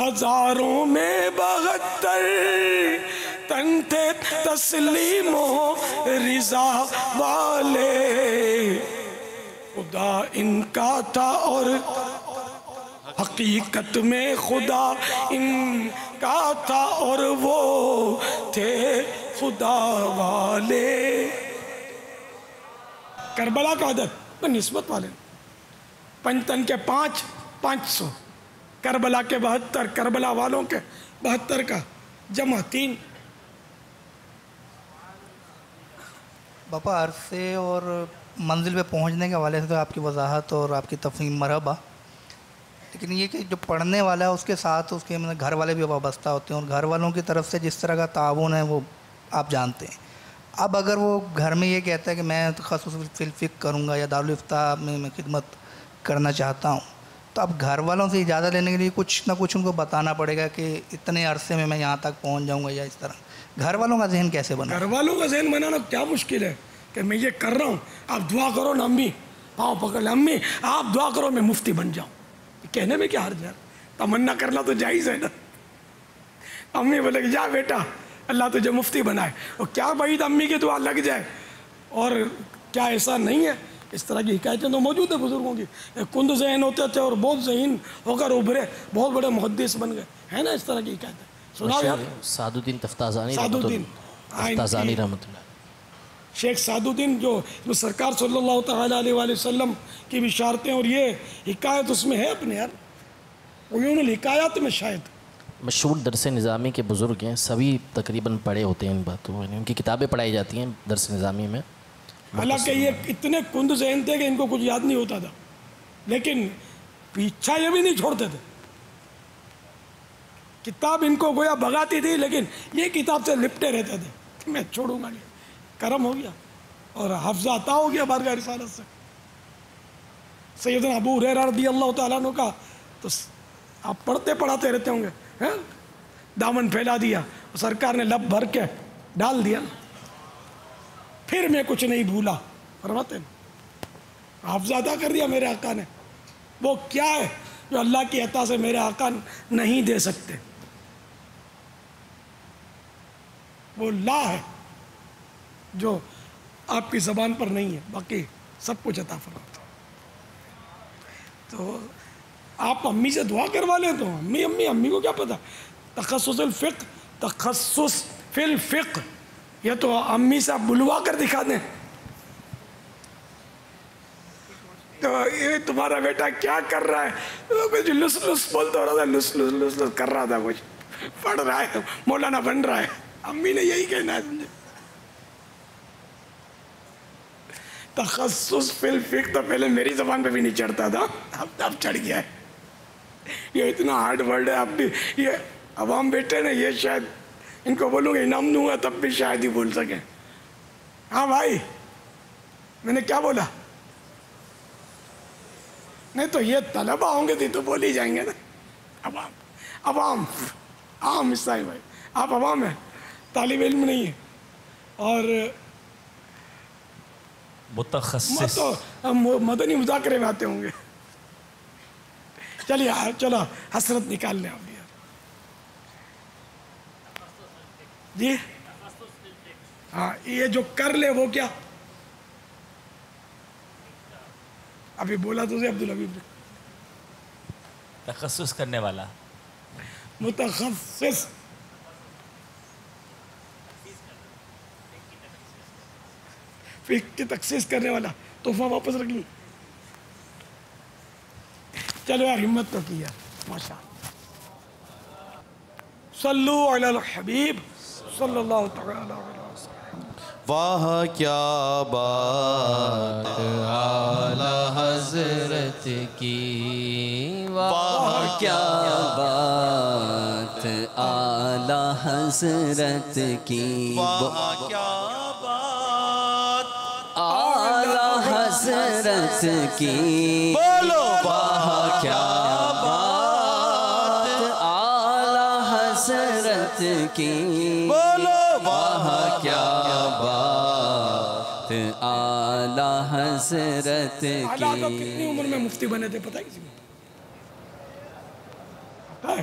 ہزاروں میں 72 تن تھے تسلیم و رضا والے، خدا ان کا تھا اور حقیقت میں خدا ان کا تھا اور وہ تھے خدا والے۔ کربلا کا عدد نسبت والے، پنجتن کے 500، کربلا کے 72، کربلا والوں کے 72 کا جمع 3۔ باپا عرصے اور منزل پہ پہنچنے کے حوالے سے تو آپ کی وضاحت اور آپ کی تفہیم مرحبا، لیکن یہ کہ جو پڑھنے والا ہے اس کے ساتھ اس کے گھر والے بھی وابستہ ہوتے ہیں، اور گھر والوں کی طرف سے جس طرح کا تعاون ہے وہ آپ جانتے ہیں۔ اب اگر وہ گھر میں یہ کہتا ہے کہ میں تخصص فی الفقہ کروں گا یا دارالافتاء میں خدمت کرنا چاہتا ہوں، تو اب گھر والوں سے اجازت لینے کے لیے کچھ نہ کچھ ان کو بتانا پڑے گا کہ اتنے عرصے میں میں یہاں تک پہنچ جاؤں گا، یا اس طرح گھر والوں کا ذہن کیسے بنا؟ گھر والوں کا ذہن بنانا کیا مشکل ہے کہ میں یہ کر رہا ہوں، آپ دعا کرو نا امی، پاؤں پکڑ لیں امی آپ دعا کرو میں مفتی بن جاؤں، کہنے میں کیا حرج ہے؟ تمنا کرنا تو جائز ہے نا۔ امی بولے کہ جا بیٹا اللہ تجھے مفتی بنائے، اور کیا بعید امی کی دعا لگ جائے۔ اور کیا ایسا نہیں ہے؟ اس طرح کی حکایتیں تو موجود ہیں بزرگوں کی، کند ذہن ہوتے تھے اور بہت ذہین ہو کر ابھرے، بہت بڑے محدث بن گئے، ہے نا اس طرح کی حکایتیں؟ سنا یار سعد الدین تفتازانی تفتازانی رحمۃ اللہ، شیخ سعد الدین جو سرکار صلی اللہ تعالیٰ علیہ وآلہ وسلم کی بشارتیں اور یہ حکایت اس میں ہے اپنے یار، عیون الحکایات میں شاید مشہور درس نظامی کے بزرگ ہیں، سبھی تقریباً پڑھے ہوتے ہیں ان باتوں، ان کی کتابیں پڑھائی جاتی ہیں درس نظامی میں۔ حالانکہ یہ اتنے کند ذہن تھے کہ ان کو کچھ یاد نہیں ہوتا تھا، لیکن پیچھا یہ بھی نہیں چھوڑتے تھے، کتاب ان کو گویا بھگاتی تھی لیکن یہ کتاب سے لپٹے رہتے تھے کہ میں چھوڑوں گا نہیں۔ کرم ہو گیا اور حفظہ عطا ہو گیا بارگاہ رسالت سے۔ سیدنا ابو ہریرہ رضی اللہ تعالیٰ عنہ کا تو آپ پڑھتے پڑھاتے رہتے ہوں گے، دامن پھیلا دیا سرکار نے لب بھر کے ڈال دیا، پھر میں کچھ نہیں بھولا، فرماتے ہیں حفظہ عطا کر دیا میرے آقا نے۔ وہ کیا ہے جو اللہ کی عطا سے میرے آقا نہیں دے سکتے؟ وہ لا ہے جو آپ کی زبان پر نہیں ہے، باقی سب کچھ عطا فرماتا ہے۔ تو آپ امی سے دعا کروا لیں تو امی کو کیا پتا؟ تخصص الفقہ، تخصص فی الفقہ، یہ تو امی سے آپ بلوا کر دکھا دیں تو یہ تمہارا بیٹا کیا کر رہا ہے، جو لس لس بولتا رہا تھا، لس لس لس لس کر رہا تھا، کچھ پڑھ رہا ہے، مولانا بن رہا ہے، امی نے یہی کہنا ہے، سمجھے؟ تخصص فی الفقہ تو پہلے میری زبان پہ بھی نہیں چڑھتا تھا، اب چڑھ گیا ہے۔ یہ اتنا ہارڈ ورڈ ہے، اب بھی یہ عوام بیٹے نا، یہ شاید ان کو بولوں گے انعام دوں گا تب بھی شاید ہی بول سکیں۔ ہاں بھائی میں نے کیا بولا؟ نہیں تو یہ طلبہ ہوں گے تو بول ہی جائیں گے نا، عوام عام حصہ ہے بھائی، آپ عوام ہیں، طالب علم نہیں ہے، اور متخصص مدنی مذاکرے میں آتے ہوں گے۔ چلیے چلو حسرت نکال لیں آپ جی۔ ہاں یہ جو کر لے وہ کیا ابھی بولا تو عبدالحبیب نے، تخصص کرنے والا، متخصص فقہ کی تخصیص کرنے والا، تحفہ واپس رکھ لوں؟ چلو یار ہمت تو کی یار، ماشاء اللہ۔ صلو علی الحبیب صلی اللہ تعالی علیہ وسلم۔ واہ کیا بات اعلیٰ حضرت کی، واہ کیا بات اعلیٰ حضرت کی، واہ کیا بات اعلیٰ حضرت کی، بولو واہ کیا بات اعلیٰ حضرت کی، بولو واہ کیا بات اعلیٰ حضرت اعلیٰ تو کی۔ کتنی عمر میں مفتی بنے تھے پتہ ہے کسی کو؟ پتہ ہے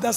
10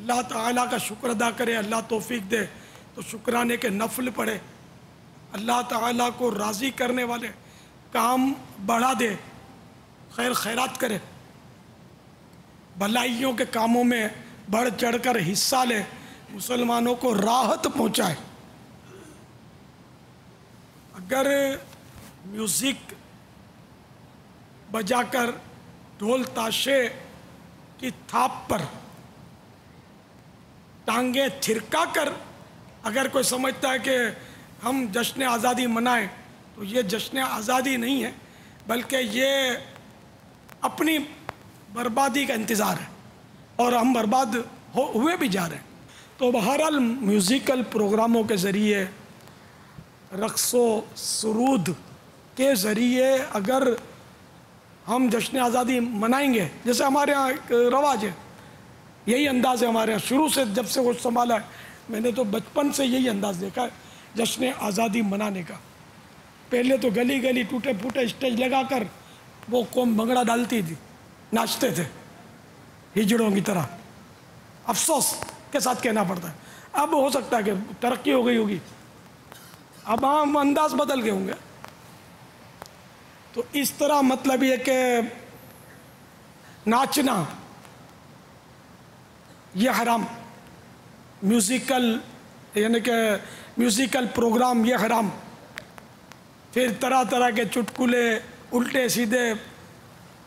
اللہ تعالیٰ کا شکر ادا کرے، اللہ توفیق دے تو شکرانے کے نفل پڑھے، اللہ تعالیٰ کو راضی کرنے والے کام بڑھا دے، خیر خیرات کرے، بھلائیوں کے کاموں میں بڑھ چڑھ کر حصہ لے، مسلمانوں کو راحت پہنچائے۔ اگر میوزک بجا کر ڈھول تاشے کی تھاپ پر ٹانگیں تھرکا کر اگر کوئی سمجھتا ہے کہ ہم جشن آزادی منائیں تو یہ جشن آزادی نہیں ہے، بلکہ یہ اپنی بربادی کا انتظار ہے، اور ہم برباد ہوئے بھی جا رہے ہیں۔ تو بہرحال میوزیکل پروگراموں کے ذریعے، رقص و سرود کے ذریعے اگر ہم جشن آزادی منائیں گے، جیسے ہمارے ہاں ایک رواج ہے، یہی انداز ہے ہمارے ہاں شروع سے، جب سے ہوش سنبھالا ہے میں نے تو بچپن سے یہی انداز دیکھا ہے جشن آزادی منانے کا۔ پہلے تو گلی گلی ٹوٹے پھوٹے اسٹیج لگا کر وہ قوم بھنگڑا ڈالتی تھی، ناچتے تھے ہجڑوں کی طرح، افسوس کے ساتھ کہنا پڑتا ہے۔ اب ہو سکتا ہے کہ ترقی ہو گئی ہوگی، اب ہم انداز بدل گئے ہوں گے۔ تو اس طرح مطلب یہ کہ ناچنا یہ حرام، میوزیکل یعنی کہ میوزیکل پروگرام یہ حرام، پھر طرح طرح کے چٹکلے، الٹے سیدھے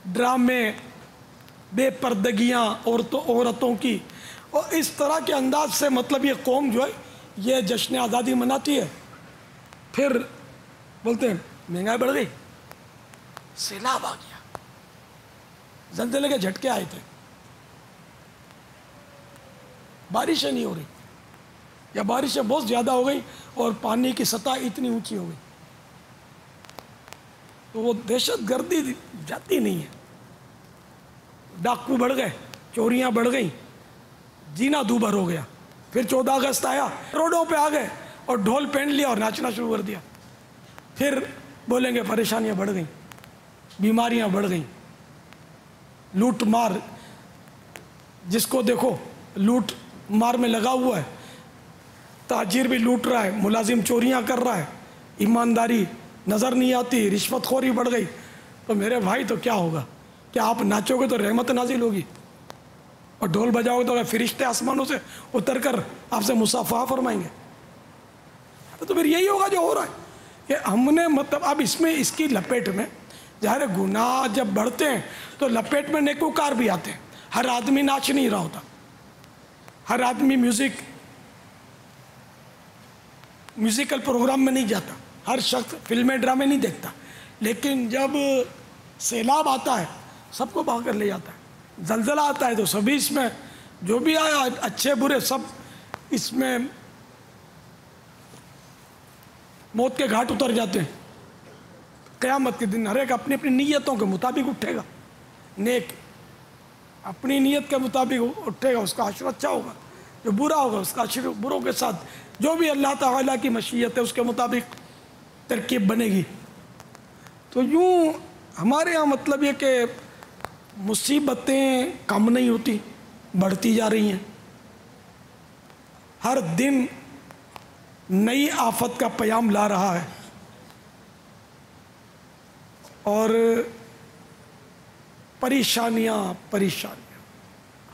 ڈرامے، بے پردگیاں عورتوں کی، اور اس طرح کے انداز سے مطلب یہ قوم جو ہے یہ جشن آزادی مناتی ہے۔ پھر بولتے ہیں مہنگائی بڑھ گئی، سیلاب آ گیا، زلزلے کے جھٹکے آئے تھے، بارشیں نہیں ہو رہی، یا بارشیں بہت زیادہ ہو گئی اور پانی کی سطح اتنی اونچی ہو گئی، تو وہ دہشت گردی جاتی نہیں ہے، ڈاکو بڑھ گئے، چوریاں بڑھ گئیں، جینا دوبھر ہو گیا۔ پھر 14 اگست آیا، روڈوں پہ آ گئے اور ڈھول پہن لیا اور ناچنا شروع کر دیا۔ پھر بولیں گے پریشانیاں بڑھ گئیں، بیماریاں بڑھ گئیں، لوٹ مار، جس کو دیکھو لوٹ مار میں لگا ہوا ہے، تاجر بھی لوٹ رہا ہے، ملازم چوریاں کر رہا ہے، ایمانداری نظر نہیں آتی، رشوت خوری بڑھ گئی۔ تو میرے بھائی تو کیا ہوگا؟ کیا آپ ناچو گے تو رحمت نازل ہوگی، اور ڈھول بجاؤ گے تو فرشتے آسمانوں سے اتر کر آپ سے مصافحہ فرمائیں گے؟ تو پھر یہی ہوگا جو ہو رہا ہے کہ ہم نے مطلب اب اس کی لپیٹ میں ظاہر گناہ جب بڑھتے ہیں تو لپیٹ میں نیکوکار بھی آتے ہیں۔ ہر آدمی ناچ نہیں رہا ہوتا، ہر آدمی میوزیکل پروگرام میں نہیں جاتا، ہر شخص فلمیں ڈرامے نہیں دیکھتا، لیکن جب سیلاب آتا ہے سب کو بہا کر لے جاتا ہے، زلزلہ آتا ہے تو سبھی اس میں جو بھی آیا اچھے برے سب اس میں موت کے گھاٹ اتر جاتے ہیں۔ قیامت کے دن ہر ایک اپنی اپنی نیتوں کے مطابق اٹھے گا، نیک اپنی نیت کے مطابق اٹھے گا، اس کا حشر اچھا ہوگا، جو برا ہوگا اس کا حشر بروں کے ساتھ، جو بھی اللہ تعالیٰ کی مشیت ہے اس کے مطابق ترکیب بنے گی۔ تو یوں ہمارے ہاں مطلب یہ کہ مصیبتیں کم نہیں ہوتی، بڑھتی جا رہی ہیں، ہر دن نئی آفت کا پیام لا رہا ہے، اور پریشانیاں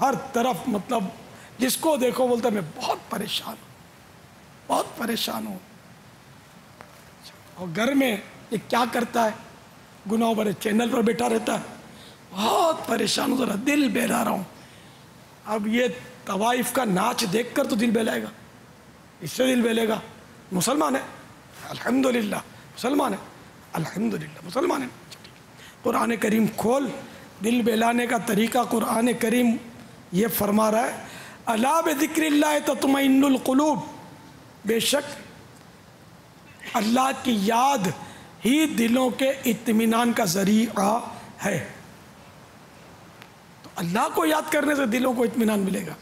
ہر طرف، مطلب جس کو دیکھو بولتا ہے میں بہت پریشان ہوں۔ اور گھر میں یہ کیا کرتا ہے؟ گناہوں بھرے چینل پر بیٹھا رہتا ہے، بہت پریشان ہوں، ذرا دل بہلا رہا ہوں۔ اب یہ طوائف کا ناچ دیکھ کر تو دل بہلائے گا، اس سے دل بہلے گا، مسلمان ہے الحمدللہ، مسلمان ہے الحمدللہ، مسلمان ہے۔ قرآن کریم کھول، دل بہلانے کا طریقہ قرآن کریم یہ فرما رہا ہے، الا بذکر اللہ تطمئن القلوب، بے شک اللہ کی یاد ہی دلوں کے اطمینان کا ذریعہ ہے۔ تو اللہ کو یاد کرنے سے دلوں کو اطمینان ملے گا،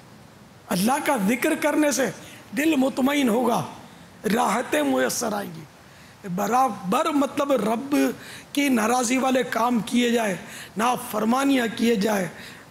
اللہ کا ذکر کرنے سے دل مطمئن ہوگا، راحتیں میسر آئیں گی۔ برابر مطلب رب کی ناراضی والے کام کیے جائے، نافرمانیاں کیے جائے،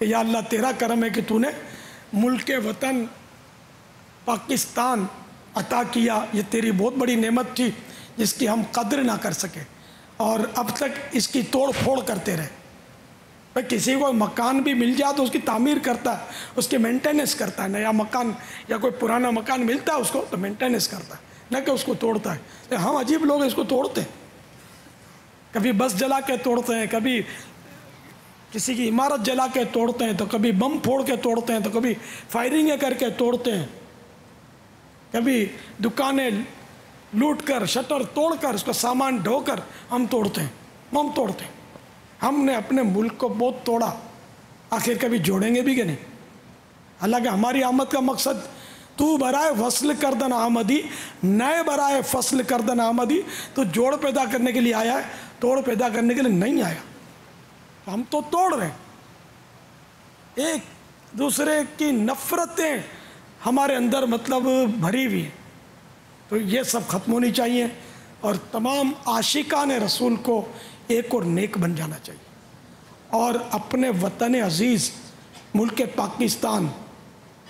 کہ یا اللہ تیرا کرم ہے کہ تو نے ملک وطن پاکستان عطا کیا، یہ تیری بہت بڑی نعمت تھی جس کی ہم قدر نہ کر سکے، اور اب تک اس کی توڑ پھوڑ کرتے رہے۔ بھائی کسی کو مکان بھی مل جائے تو اس کی تعمیر کرتا ہے، اس کی مینٹیننس کرتا ہے، نیا مکان یا کوئی پرانا مکان ملتا ہے اس کو تو مینٹیننس کرتا ہے، نہ کہ اس کو توڑتا ہے۔ ہم عجیب لوگ اس کو توڑتے ہیں، کبھی بس جلا کے توڑتے ہیں، کبھی کسی کی عمارت جلا کے توڑتے ہیں، تو کبھی بم پھوڑ کے توڑتے ہیں، تو کبھی فائرنگیں کر کے توڑتے ہیں، کبھی دکانیں لوٹ کر شٹر توڑ کر اس کا سامان ڈھو کر ہم توڑتے ہیں، ہم توڑتے ہیں۔ ہم نے اپنے ملک کو بہت توڑا، آخر کبھی جوڑیں گے بھی کہ نہیں؟ حالانکہ ہماری آمد کا مقصد تو برائے وصل کردن آمدی، نئے برائے فصل کردن آمدی، تو جوڑ پیدا کرنے کے لیے آیا ہے، توڑ پیدا کرنے کے لیے نہیں آیا۔ ہم تو توڑ رہے ہیں، ایک دوسرے کی نفرتیں ہمارے اندر مطلب بھری ہوئی ہیں، تو یہ سب ختم ہونی چاہیے، اور تمام عاشقان رسول کو ایک اور نیک بن جانا چاہیے، اور اپنے وطن عزیز ملک پاکستان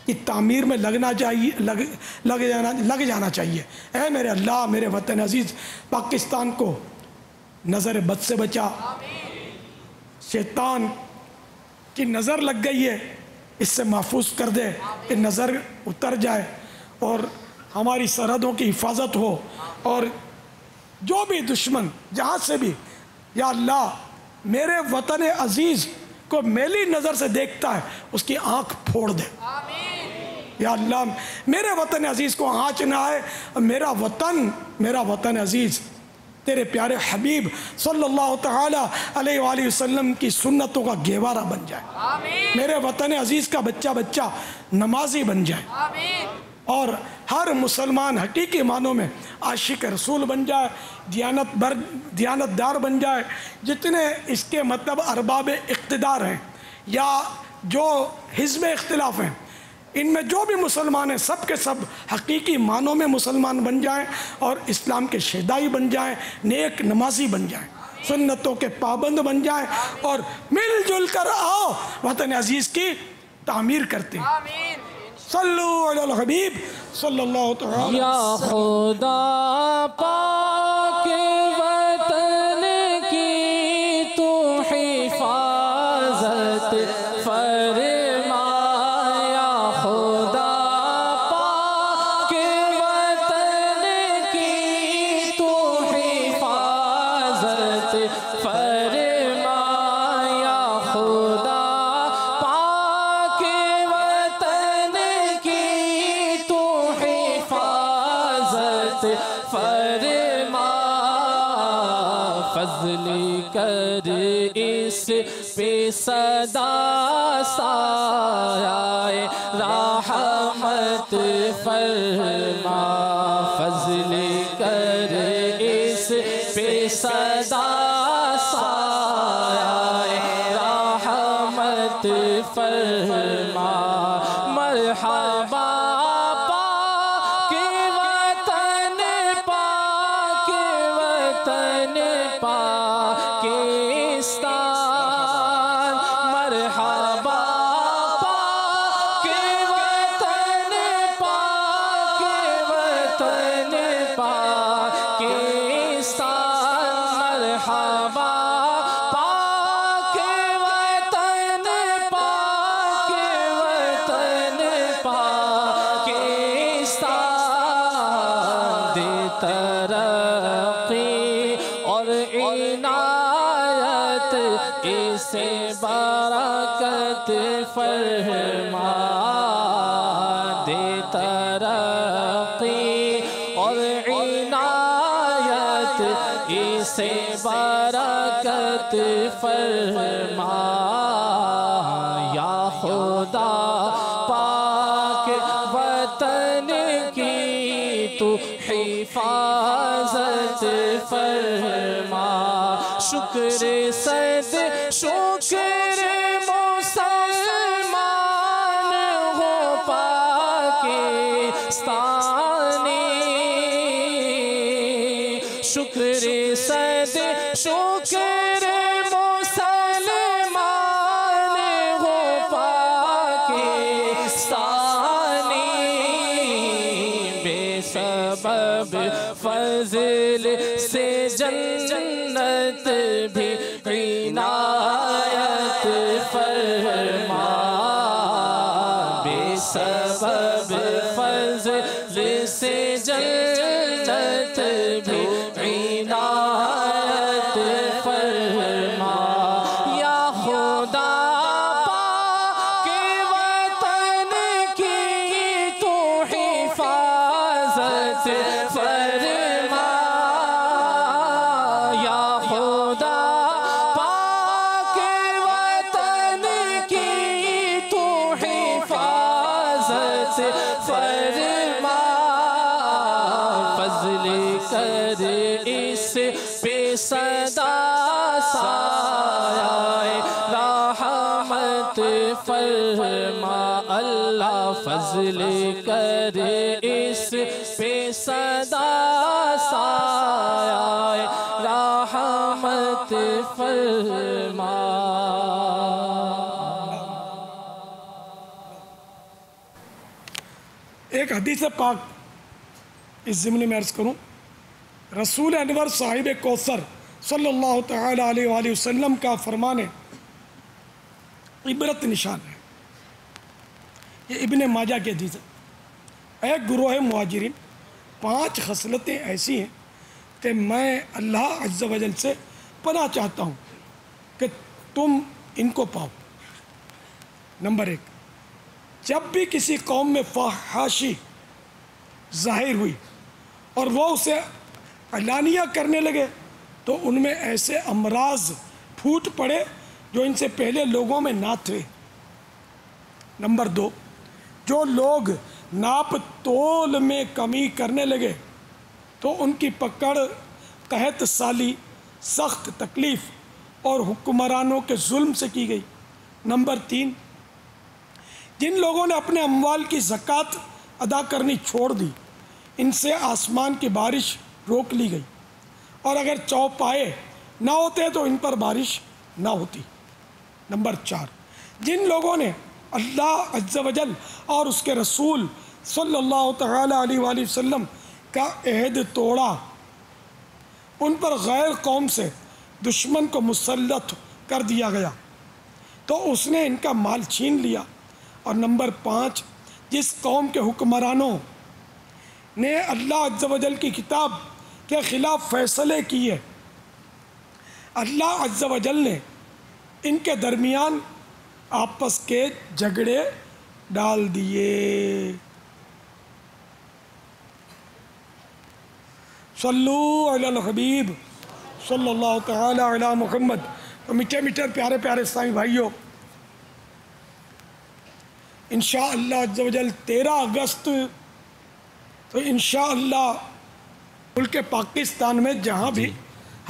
کی تعمیر میں لگ جانا چاہیے۔ اے میرے اللہ، میرے وطن عزیز پاکستان کو نظر بد سے بچا، شیطان کی نظر لگ گئی ہے، اس سے محفوظ کر دے کہ نظر اتر جائے، اور ہماری سرحدوں کی حفاظت ہو، اور جو بھی دشمن جہاں سے بھی یا اللہ میرے وطن عزیز کو میلی نظر سے دیکھتا ہے اس کی آنکھ پھوڑ دے۔ یا اللہ میرے وطن عزیز کو آنچ نہ آئے، میرا وطن عزیز تیرے پیارے حبیب صلی اللہ تعالی علیہ وآلہ وسلم کی سنتوں کا گہوارہ بن جائے، میرے وطن عزیز کا بچہ نمازی بن جائے، اور ہر مسلمان حقیقی معنوں میں عاشق رسول بن جائے، دیانت دار بن جائے۔ جتنے اس کے مطلب ارباب اقتدار ہیں یا جو حزب اختلاف ہیں، ان میں جو بھی مسلمان ہیں سب کے سب حقیقی معنوں میں مسلمان بن جائیں، اور اسلام کے شیدائی بن جائیں، نیک نمازی بن جائیں، سنتوں کے پابند بن جائیں، اور مل جل کر آؤ وطن عزیز کی تعمیر کرتے ہیں۔ صلو علی الحبیب صلی اللہ تعالی۔ یا خدا پاک وطن کی تو حفاظت فرما، یا خدا پاک وطن کی تو حفاظت فرما، یا خدا پاک وطن کی تو حفاظت فرما، فضل کر اس پہ صدا سایہ رحمت فرما، فضل کر اس پہ صدا سایہ رحمت فرما، مرحبا پاک وطن پاکستان، مرحبا پاک وطن پاکستان، مرحبا پاک وطن پاکستان، دے ترقی اور عنایت اسے برکت فرما، دے ترقی اور عنایت اسے برکت فرما، یا خدا پاک وطن کی تو حفاظت فرما، شکر صد شکر مسلمان ہو پاکستانی، شکر صد شکر مسلمان ہو سبب فضل سے جنت بھی عنایت فرما بے سبب فضل سے جنت بھی عنایت فرما یا خدا پاک وطن کی تو حفاظت فرما یا خدا پاک وطن کی تو حفاظت فرما فضل کر اس پہ صدا سایہ رحمت فرما اللہ فضل کر اس پہ صدا سایہ رحمت فرما ایک حدیث پاک اس ضمن میں عرض کروں، رسول انور صاحب کوثر صلی اللہ تعالی علیہ وآلہ وسلم کا فرمان عبرت نشان ہے۔ یہ ابن ماجہ کی حدیث ہے۔ ایک گروہ مہاجرین 5 خصلتیں ایسی ہیں کہ میں اللہ عز و جل سے پناہ چاہتا ہوں کہ تم ان کو پاؤ۔ نمبر 1، جب بھی کسی قوم میں فحاشی ظاہر ہوئی اور وہ اسے علانیہ کرنے لگے تو ان میں ایسے امراض پھوٹ پڑے جو ان سے پہلے لوگوں میں نہ تھے۔ نمبر 2، جو لوگ ناپ تول میں کمی کرنے لگے تو ان کی پکڑ قحط سالی، سخت تکلیف اور حکمرانوں کے ظلم سے کی گئی۔ نمبر 3، جن لوگوں نے اپنے اموال کی زکوٰۃ ادا کرنی چھوڑ دی ان سے آسمان کی بارش روک لی گئی، اور اگر چوپائے نہ ہوتے تو ان پر بارش نہ ہوتی۔ نمبر 4، جن لوگوں نے اللہ عز و جل اور اس کے رسول صلی اللہ تعالی علیہ وآلہ وسلم کا عہد توڑا ان پر غیر قوم سے دشمن کو مسلط کر دیا گیا تو اس نے ان کا مال چھین لیا۔ اور نمبر 5، جس قوم کے حکمرانوں نے اللہ عز و جل کی کتاب کے خلاف فیصلے کیے اللہ عز و جل نے ان کے درمیان آپس کے جھگڑے ڈال دیے۔ صلو علی الحبیب صلی اللہ تعالی علی محمد۔ تو میٹھے میٹھے پیارے پیارے اسلامی بھائیوں، انشاءاللہ عز و جل 13 اگست تو انشاءاللہ ملک پاکستان میں جہاں بھی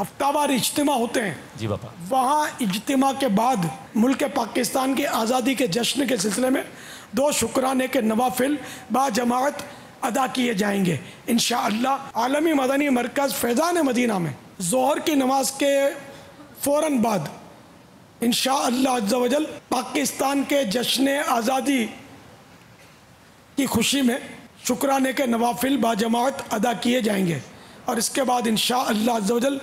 ہفتہ وار اجتماع ہوتے ہیں جی باپا، وہاں اجتماع کے بعد ملک پاکستان کی آزادی کے جشن کے سلسلے میں 2 شکرانے کے نوافل با جماعت ادا کیے جائیں گے انشاءاللہ۔ عالمی مدنی مرکز فیضان مدینہ میں ظہر کی نماز کے فوراً بعد انشاءاللہ عز و جل پاکستان کے جشن آزادی کی خوشی میں شکرانے کے نوافل با جماعت ادا کیے جائیں گے، اور اس کے بعد انشاءاللہ عز و جل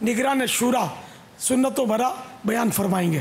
نگران شورا سنت و برا بیان فرمائیں گے۔